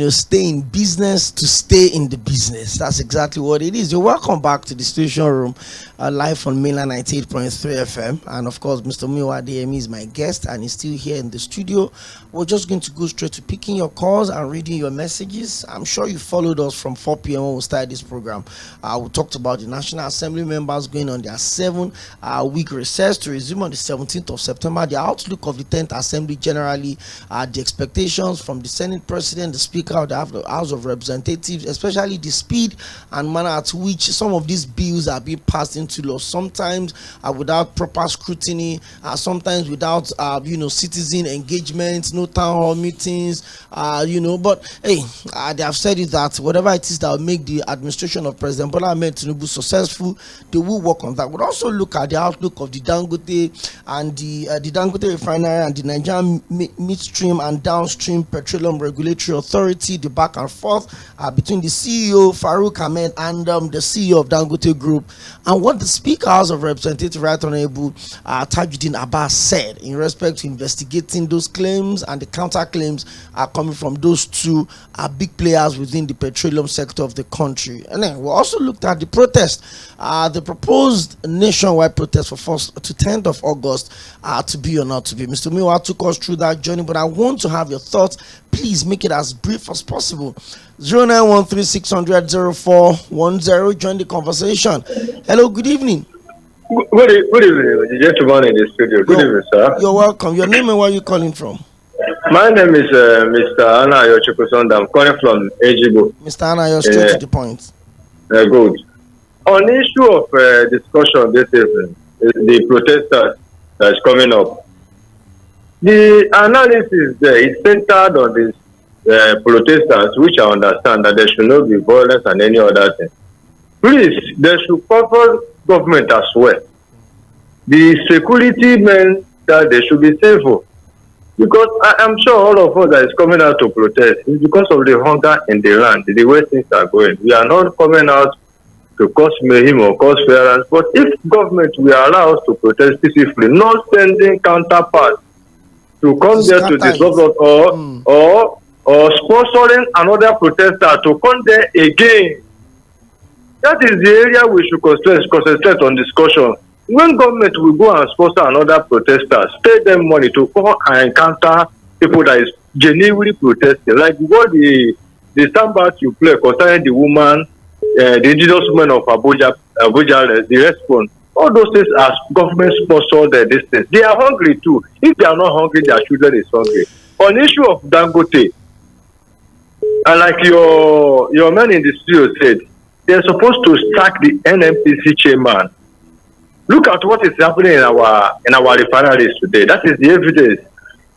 stay in business to stay in the business. That's exactly what it is. You're welcome back to the Situation Room, live on Mainland 98.3 FM. And of course, Mr. Mᴜyíᴡ is my guest, and he's still here in the studio. We're just going to go straight to picking your calls and reading your messages. I'm sure you followed us from 4 p.m. when we started this program. We talked about the National Assembly members going on their 7-week recess to resume on the 17th of September. They are outlook of the 10th Assembly generally, the expectations from the Senate President, the Speaker of the House of Representatives, especially the speed and manner at which some of these bills are being passed into law, sometimes without proper scrutiny, sometimes without citizen engagement, no town hall meetings, but hey, they have said it that whatever it is that will make the administration of President Bola Ahmed Tinubu successful, they will work on that. But also look at the outlook of the Dangote and the Dangote refinery and the Nigerian midstream and downstream petroleum regulatory authority, the back and forth between the CEO Farouk Ahmed and the CEO of Dangote Group, and what the Speaker House of Representatives, Right Honorable Tajuddin Abbas, said in respect to investigating those claims and the counter claims are coming from those two big players within the petroleum sector of the country. And then we also looked at the protest, the proposed nationwide protest for 1st to 10th of August, to be or not to be. Mr. Miwa took us through that journey, but I want to have your thoughts. Please make it as brief as possible. 0913-600-0410. Join the conversation. Hello, good evening. Good evening, the gentleman in the studio. Good evening, sir. You're welcome. Your name and where are you calling from? My name is Mr. Anayo Chukwusonda. I'm calling from Ejibo. Mr. Anayo, straight to the point. Good. On the issue of discussion this evening, the protesters that is coming up, the analysis there is centered on these protesters, which I understand that there should not be violence and any other thing. Please, they should cover government as well. The security men that they should be safer. Because I am sure all of us that is coming out to protest is because of the hunger in the land, the way things are going. We are not coming out to cause mayhem or cause violence. But if government will allow us to protest peacefully, not sending counterparts to come there to disrupt us or sponsoring another protester to come there again, that is the area we should concentrate on discussion. When government will go and sponsor another protesters, pay them money to come and encounter people that is genuinely protesting, like what the standby you play concerning the woman, the indigenous woman of Abuja, the response. All those things are government sponsored these things. They are hungry too. If they are not hungry, their children is hungry. On the issue of Dangote, and like your man in the studio said, they're supposed to sack the NMPC chairman. Look at what is happening in our refineries today. That is the evidence.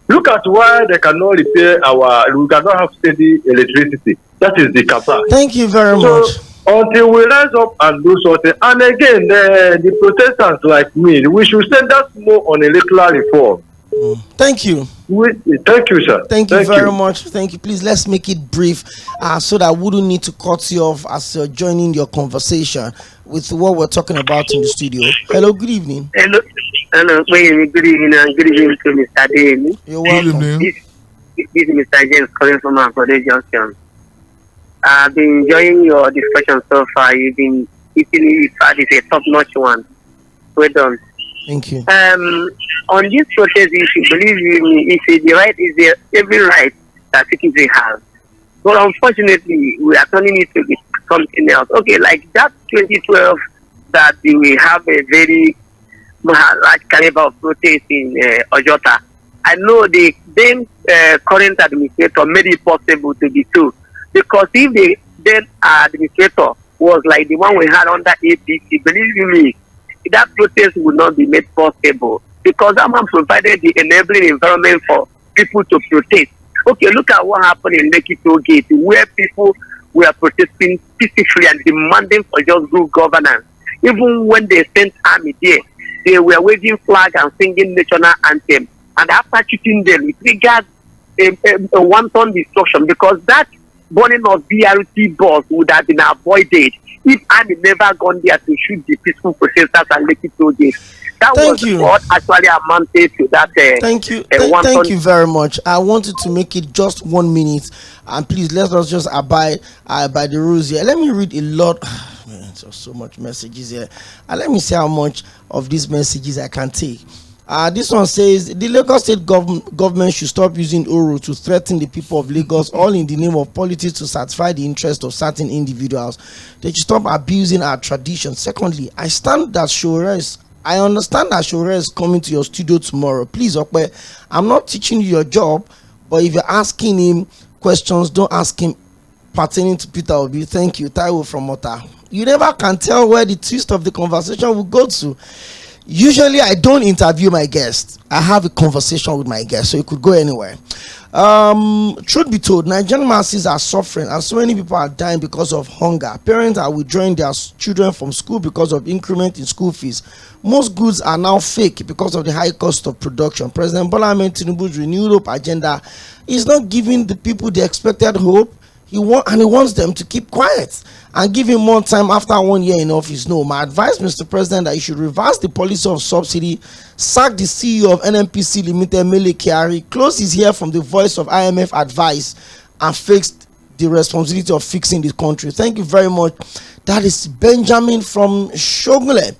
Look at why they cannot repair we cannot have steady electricity. That is the capacity. Thank you very much. Until we rise up and do something, and again, the protestants like me, we should send us more on electoral reform. Thank you. Thank you, sir. Thank you very much. Thank you. Please, let's make it brief so that I wouldn't need to cut you off as you're joining your conversation with what we're talking about in the studio. Hello, good evening. Hello, good evening, and good evening to Mr. Daly. You're welcome. This is Mr. James calling from Aᴜᴜᴜ Junction. I've been enjoying your discussion so far. You've been eating it. It's a top-notch one. Well done. Thank you. On this protest issue, believe me, every right that citizens have. But unfortunately, we are turning it to be something else. Okay, like that 2012 that we have a very large caliber of protest in Ojota. I know the then current administrator made it possible to be true. Because if the then administrator was like the one we had under APC, believe me, that protest would not be made possible. Because that man provided the enabling environment for people to protest. Okay, look at what happened in Lekki Toll Gate, where people were protesting peacefully and demanding for just good governance. Even when they sent army there, they were waving flag and singing national anthem. And after shooting them, it triggered a wanton destruction, because that burning of BRT bus would have been avoided if army never gone there to shoot the peaceful protesters and Lekki Toll Gate. That was what actually amounted to that. Thank you. Thank you very much. I wanted to make it just 1 minute, and please let us just abide by the rules here. Let me read a lot. Man, there's so much messages here. Let me see how much of these messages I can take. This one says the Lagos State government should stop using Oro to threaten the people of Lagos, all in the name of politics to satisfy the interest of certain individuals. They should stop abusing our tradition. Secondly, I stand that Siora's I understand that Shore is coming to your studio tomorrow. Please, Okpe, I'm not teaching you your job, but if you're asking him questions, don't ask him pertaining to Peter Obi. Thank you, Taiwo from Ota. You never can tell where the twist of the conversation will go to. Usually, I don't interview my guests. I have a conversation with my guests, so it could go anywhere. Truth be told, Nigerian masses are suffering, and so many people are dying because of hunger. Parents are withdrawing their children from school because of increment in school fees. Most goods are now fake because of the high cost of production. President Bola Ahmed Tinubu's renewed hope agenda is not giving the people the expected hope. He wants them to keep quiet and give him more time after 1 year in office. No, my advice, Mr. President, that you should reverse the policy of subsidy, sack the CEO of NMPC Limited, Mele Kyari, close his ear from the voice of IMF advice, and fix the responsibility of fixing the country. Thank you very much. That is Benjamin from Shogunle.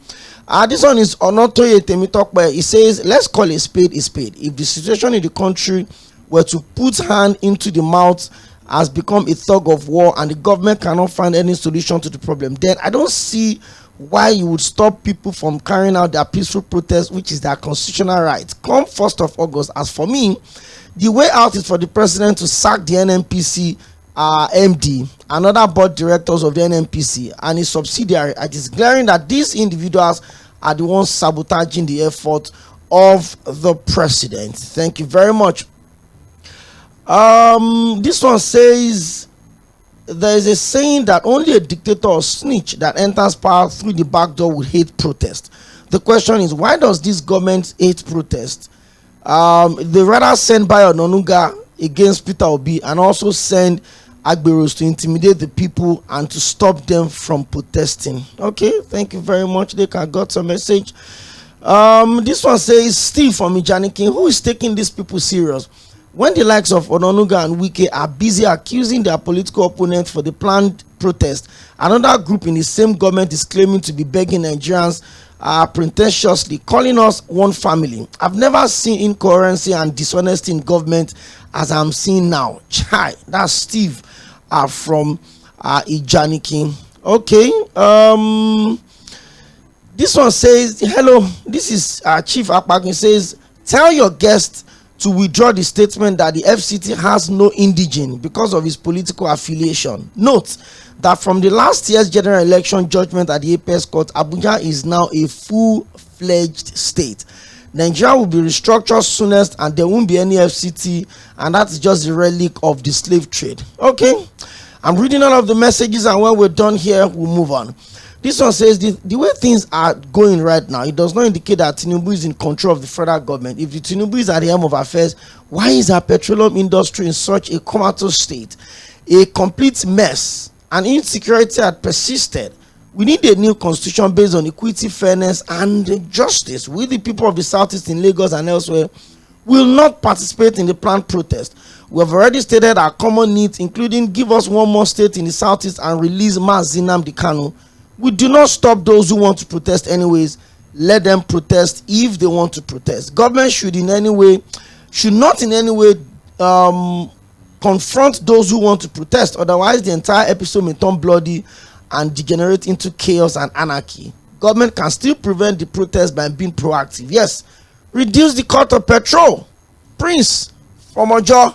This one is Onotoye Temitokbe. He says, let's call a spade a spade. If the situation in the country were to put hand into the mouth, has become a thug of war, and the government cannot find any solution to the problem, then I don't see why you would stop people from carrying out their peaceful protest, which is their constitutional right. Come 1st of August, as for me, the way out is for the president to sack the NMPC MD and other board directors of the NMPC and his subsidiary. It is glaring that these individuals are the ones sabotaging the effort of the president. Thank you very much. This one says there is a saying that only a dictator or snitch that enters power through the back door would hate protest. The question is, why does this government hate protest? They rather send Bayo Onanuga against Peter Obi and also send Agbero to intimidate the people and to stop them from protesting. Okay, thank you very much. They got some message. This one says, Steve from Ijanikin, who is taking these people serious? When the likes of Onanuga and Wike are busy accusing their political opponents for the planned protest, another group in the same government is claiming to be begging Nigerians pretentiously, calling us one family. I've never seen incoherency and dishonesty in government as I'm seeing now. Chai, that's Steve from Ijanikin. Okay. This one says, hello, this is Chief Akpakin, says, tell your guests to withdraw the statement that the FCT has no indigene because of his political affiliation. Note that from the last year's general election judgment at the Apex Court, Abuja is now a full-fledged state. Nigeria will be restructured soonest and there won't be any FCT, and that's just a relic of the slave trade. Okay, I'm reading all of the messages, and when we're done here, we'll move on. This one says the way things are going right now, it does not indicate that Tinubu is in control of the federal government. If the Tinubu is at the helm of affairs, why is our petroleum industry in such a comatose state? A complete mess, and insecurity had persisted. We need a new constitution based on equity, fairness, and justice. We, the people of the Southeast in Lagos and elsewhere, will not participate in the planned protest. We have already stated our common needs, including give us one more state in the Southeast and release Mazi Nnamdi Kanu. We do not stop those who want to protest anyways. Let them protest if they want to protest. Government should not in any way confront those who want to protest. Otherwise, the entire episode may turn bloody and degenerate into chaos and anarchy. Government can still prevent the protest by being proactive. Yes, reduce the cost of petrol. Prince from Ojo,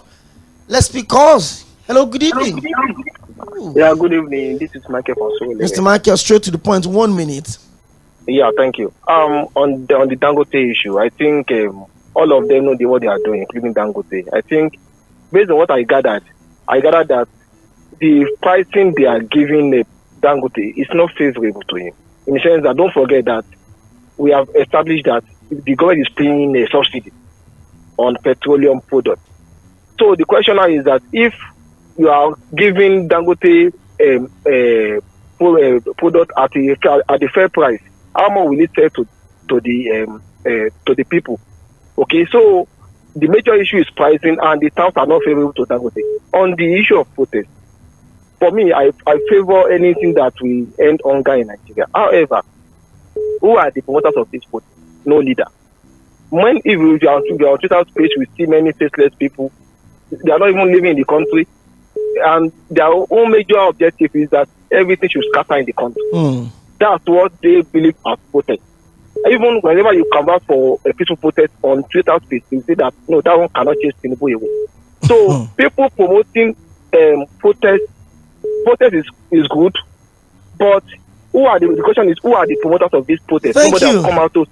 let's speak cause. Hello, good evening. Yeah, good evening. This is Michael from Soule. Mr. Michael, straight to the point. 1 minute. Yeah, thank you. On the Dangote issue, I think all of them know what they are doing, including Dangote. I think, based on what I gathered that the pricing they are giving Dangote is not favorable to him. In the sense that, don't forget that we have established that the government is paying a subsidy on petroleum products. So the question now is that if you are giving Dangote product at a fair price, how much will it sell to the people? Okay, so the major issue is pricing, and the terms are not favorable to Dangote. On the issue of protest, for me, I favor anything that will end hunger in Nigeria. However, who are the promoters of this protest? No leader. If you are on Twitter space, we see many faceless people. They are not even living in the country, and their own major objective is that everything should scatter in the country. That's what they believe as protest. Even whenever you come out for a peaceful protest on Twitter space, you say that no, that one cannot change Tinubu away. So people promoting protest is good, but the question is, who are the promoters of this protest? Thank you. Come out to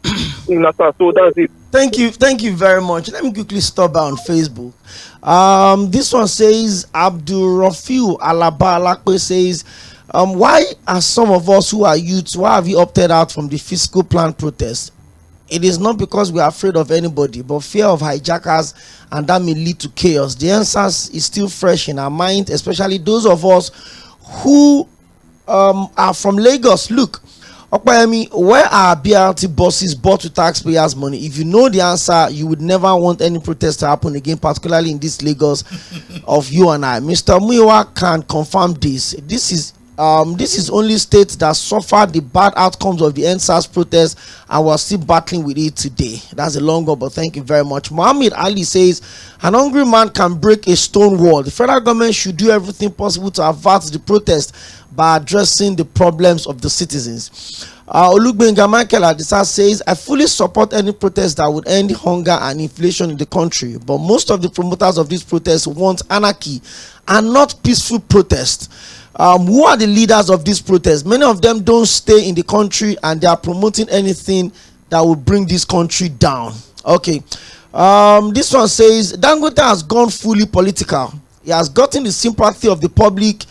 so that's it. Thank you very much. Let me quickly stop by on Facebook. This one says Abdul-Rafiu Alaba says, why are some of us who are youths, why have you opted out from the fiscal plan protest? It is not because we are afraid of anybody, but fear of hijackers, and that may lead to chaos. The answer is still fresh in our mind, especially those of us who are from Lagos. Look, Okpayemi, where are BRT buses bought with taxpayers' money? If you know the answer, you would never want any protest to happen again, particularly in this Lagos of you and I. Mr. Muiwa can confirm this. This is only states that suffered the bad outcomes of the NSAS protest and we're still battling with it today. That's a long one, but thank you very much. Muhammad Ali says, an hungry man can break a stone wall. The federal government should do everything possible to avert the protest by addressing the problems of the citizens. Olugbenga Michael Adisa says, I fully support any protest that would end hunger and inflation in the country, but most of the promoters of this protest want anarchy and not peaceful protest. Who are the leaders of this protest? Many of them don't stay in the country and they are promoting anything that will bring this country down. Okay. This one says, Dangote has gone fully political. He has gotten the sympathy of the public.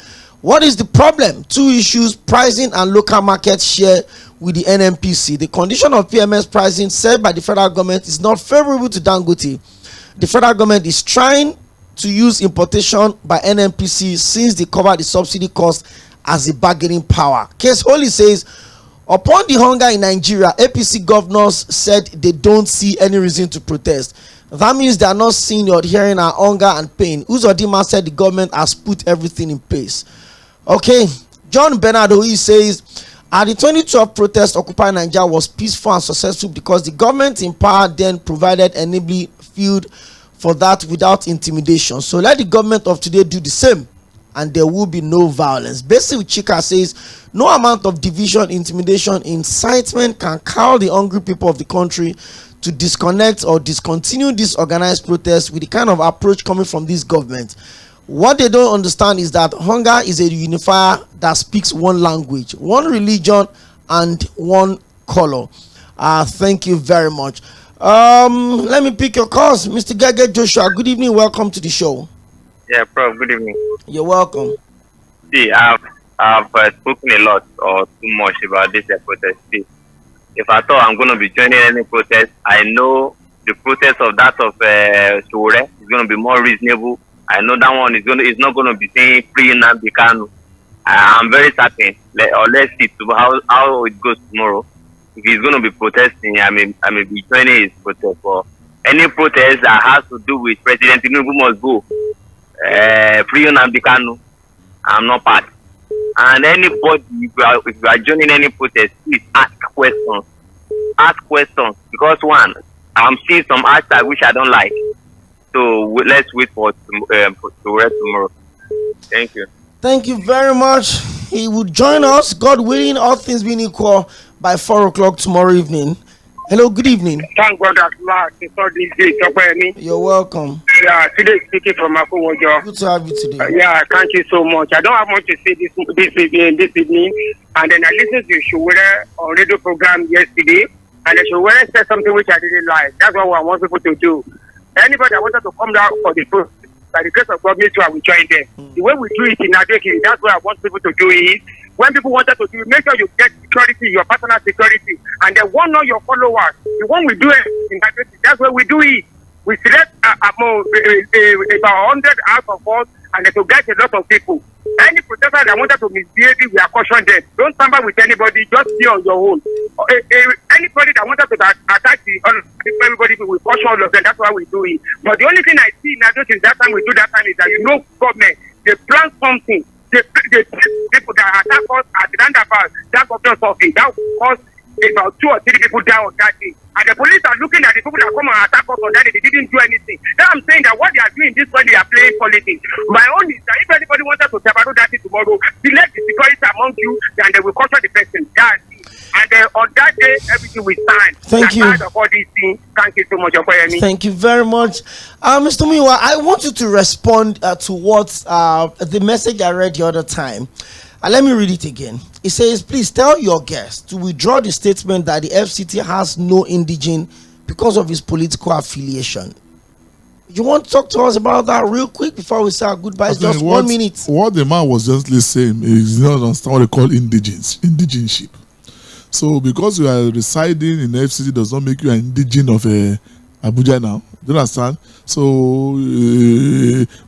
What is the problem? Two issues: pricing and local market share with the NMPC. The condition of PMS pricing set by the federal government is not favorable to Dangote. The federal government is trying to use importation by NMPC since they cover the subsidy cost as a bargaining power. Case Holy says, upon the hunger in Nigeria, APC governors said they don't see any reason to protest. That means they are not seeing or hearing our hunger and pain. Uzodima said the government has put everything in place. Okay, John Bernardo, he says, at the 2012 protest, Occupy Nigeria was peaceful and successful because the government in power then provided enabling field for that without intimidation. So let the government of today do the same and there will be no violence. Basically, Chika says, no amount of division, intimidation, incitement can cow the hungry people of the country to disconnect or discontinue this organized protest with the kind of approach coming from this government. What they don't understand is that hunger is a unifier that speaks one language, one religion, and one color. Thank you very much. Let me pick your calls. Mr. Gege Joshua, good evening. Welcome to the show. Yeah, Prof, good evening. You're welcome. See, I've spoken a lot or too much about this protest. See, if I thought I'm going to be joining any protest, I know the protest of that of Shure is going to be more reasonable. I know that one is not going to be saying free Nnamdi Kanu. I'm very certain. Let's see how it goes tomorrow. If he's going to be protesting, I may be joining his protest. For any protest that has to do with President Tinubu must go. Free Nnamdi Kanu, I'm not part. And anybody, if you are joining any protest, please ask questions. Ask questions. Because one, I'm seeing some hashtags which I don't like. So let's wait for tomorrow. Thank you. Thank you very much. He will join us, God willing, all things being equal, by 4 o'clock tomorrow evening. Hello, good evening. Thank God at last. You're welcome. Yeah, today speaking from Aᴜᴜᴜ. Good to have you today. Yeah, thank you so much. I don't have much to say this evening. And then I listened to Sᴜᴜᴜ on radio program yesterday, and Sᴜᴜᴜ said something which I didn't like. That's what I want people to do. Anybody that wanted to come down for the protest, by the grace of God, me too, I will join them. The way we do it in Adoke, that's what I want people to do it. When people wanted to do it, make sure you get security, your personal security, and then one of your followers. The one we do it in Adoke, that's where we do it. We select about 100 out of us, and then to get a lot of people. Any protester that wanted to misbehave, we are caution them. Don't tamper with anybody, just be on your own. Anybody that wanted to attack everybody, we caution all of them. That's why we do it. But the only thing I see now is that time we do that time is that government, they plan something. They people that attack us at the roundabout, that government something that will cause about 2 or 3 people down on that day. And the police are looking at the people that come and attack us on that day. They didn't do anything. Now I'm saying that what they are doing this way, they are playing politics. My own is that if anybody wanted to tabaro that thing tomorrow, select the security among you, then they will caution the person. And on that day, everything will stand. Thank you. Of all these things. Thank you so much, Okoyemi. Thank you very much. Mr. Miwa, I want you to respond to what the message I read the other time. Let me read it again. It says, please tell your guests to withdraw the statement that the FCT has no indigene because of his political affiliation. You want to talk to us about that real quick before we say our goodbyes? Just 1 minute. What the man was just saying is not understand what they call indigenship. So because you are residing in FCT does not make you an indigene of Abuja now. Do you understand? So,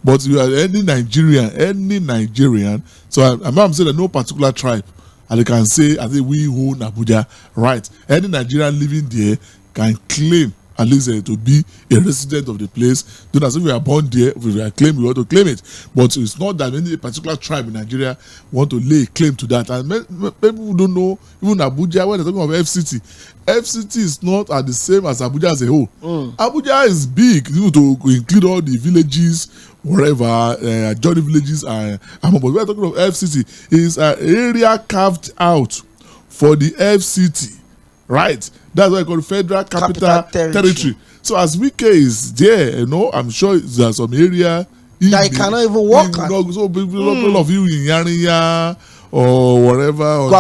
but you are any Nigerian. So I'm saying that no particular tribe, and they can say, I think we own Abuja, right? Any Nigerian living there can claim at least to be a resident of the place. Don't as if we are born there, if we are claim, we want to claim it. But it's not that any particular tribe in Nigeria want to lay claim to that. And people don't know, even Abuja, when they're talking of FCT, FCT is not the same as Abuja as a whole. Abuja is big, you know, to include all the villages, wherever, adjoining villages, but we're talking of FCT, is an area carved out for the FCT. Right, that's why I call it Federal Capital Territory. So as WK is there, you know, I'm sure there's some area that you cannot even walk. So people of you in Yarinya or whatever,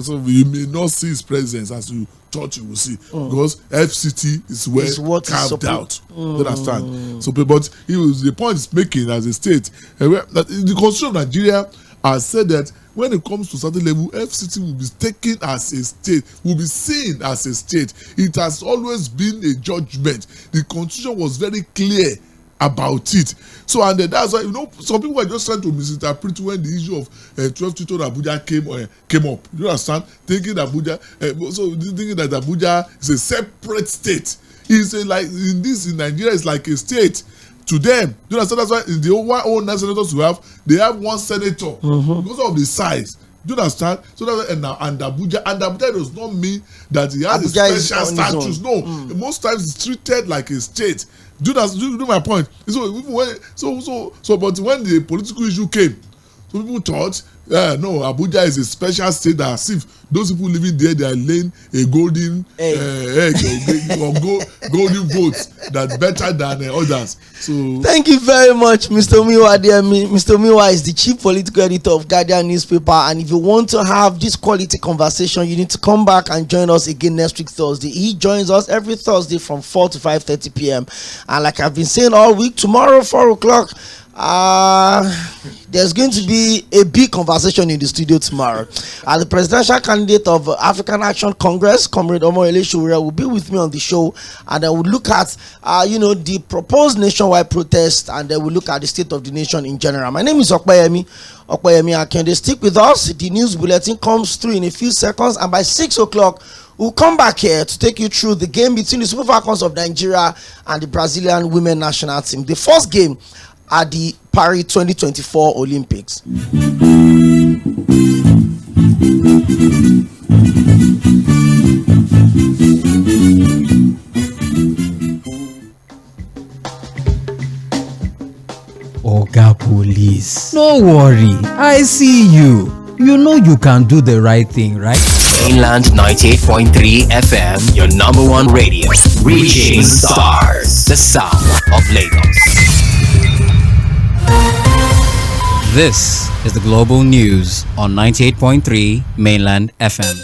so you may not see his presence as you thought you will see, because FCT is where carved out. You understand? So, but the point is making as a state, that the Constitution of Nigeria has said that when it comes to certain level, FCT will be taken as a state, will be seen as a state. It has always been a judgment. The Constitution was very clear about it. So, and that's why, you know, some people were just trying to misinterpret when the issue of 1222 Abuja came up. You understand? Thinking Abuja, thinking that Abuja is a separate state. It's like in Nigeria, it's like a state to them. You understand? That's why in the 109 senators we have, they have one senator because of the size. Do you understand? So that's and Abuja does not mean that he has Abuja a special status. No, most times it's treated like a state. Do you know my point? So but when the political issue came, so people thought, no, Abuja is a special state that as if those people living there, they are laying a golden egg or golden votes that better than others. So thank you very much, Mr. Miwa. Mr. Miwa is the chief political editor of Guardian newspaper, and if you want to have this quality conversation, you need to come back and join us again next week Thursday. He joins us every Thursday from 4 to 5:30 p.m. and like I've been saying all week, tomorrow 4 o'clock. There's going to be a big conversation in the studio tomorrow. The presidential candidate of African Action Congress, Comrade Omoyele will be with me on the show, and I will look at the proposed nationwide protest, and then we'll look at the state of the nation in general. My name is Okoyemi Akinde. Stick with us. The news bulletin comes through in a few seconds, and by 6 o'clock we'll come back here to take you through the game between the Super Falcons of Nigeria and the Brazilian women national team. The first game at the Paris 2024 Olympics. Oga Police, no worry, I see you. You know you can do the right thing, right? Mainland 98.3 FM, your number one radio. Reaching stars, the sound of Lagos. This is the Global News on 98.3 Mainland FM.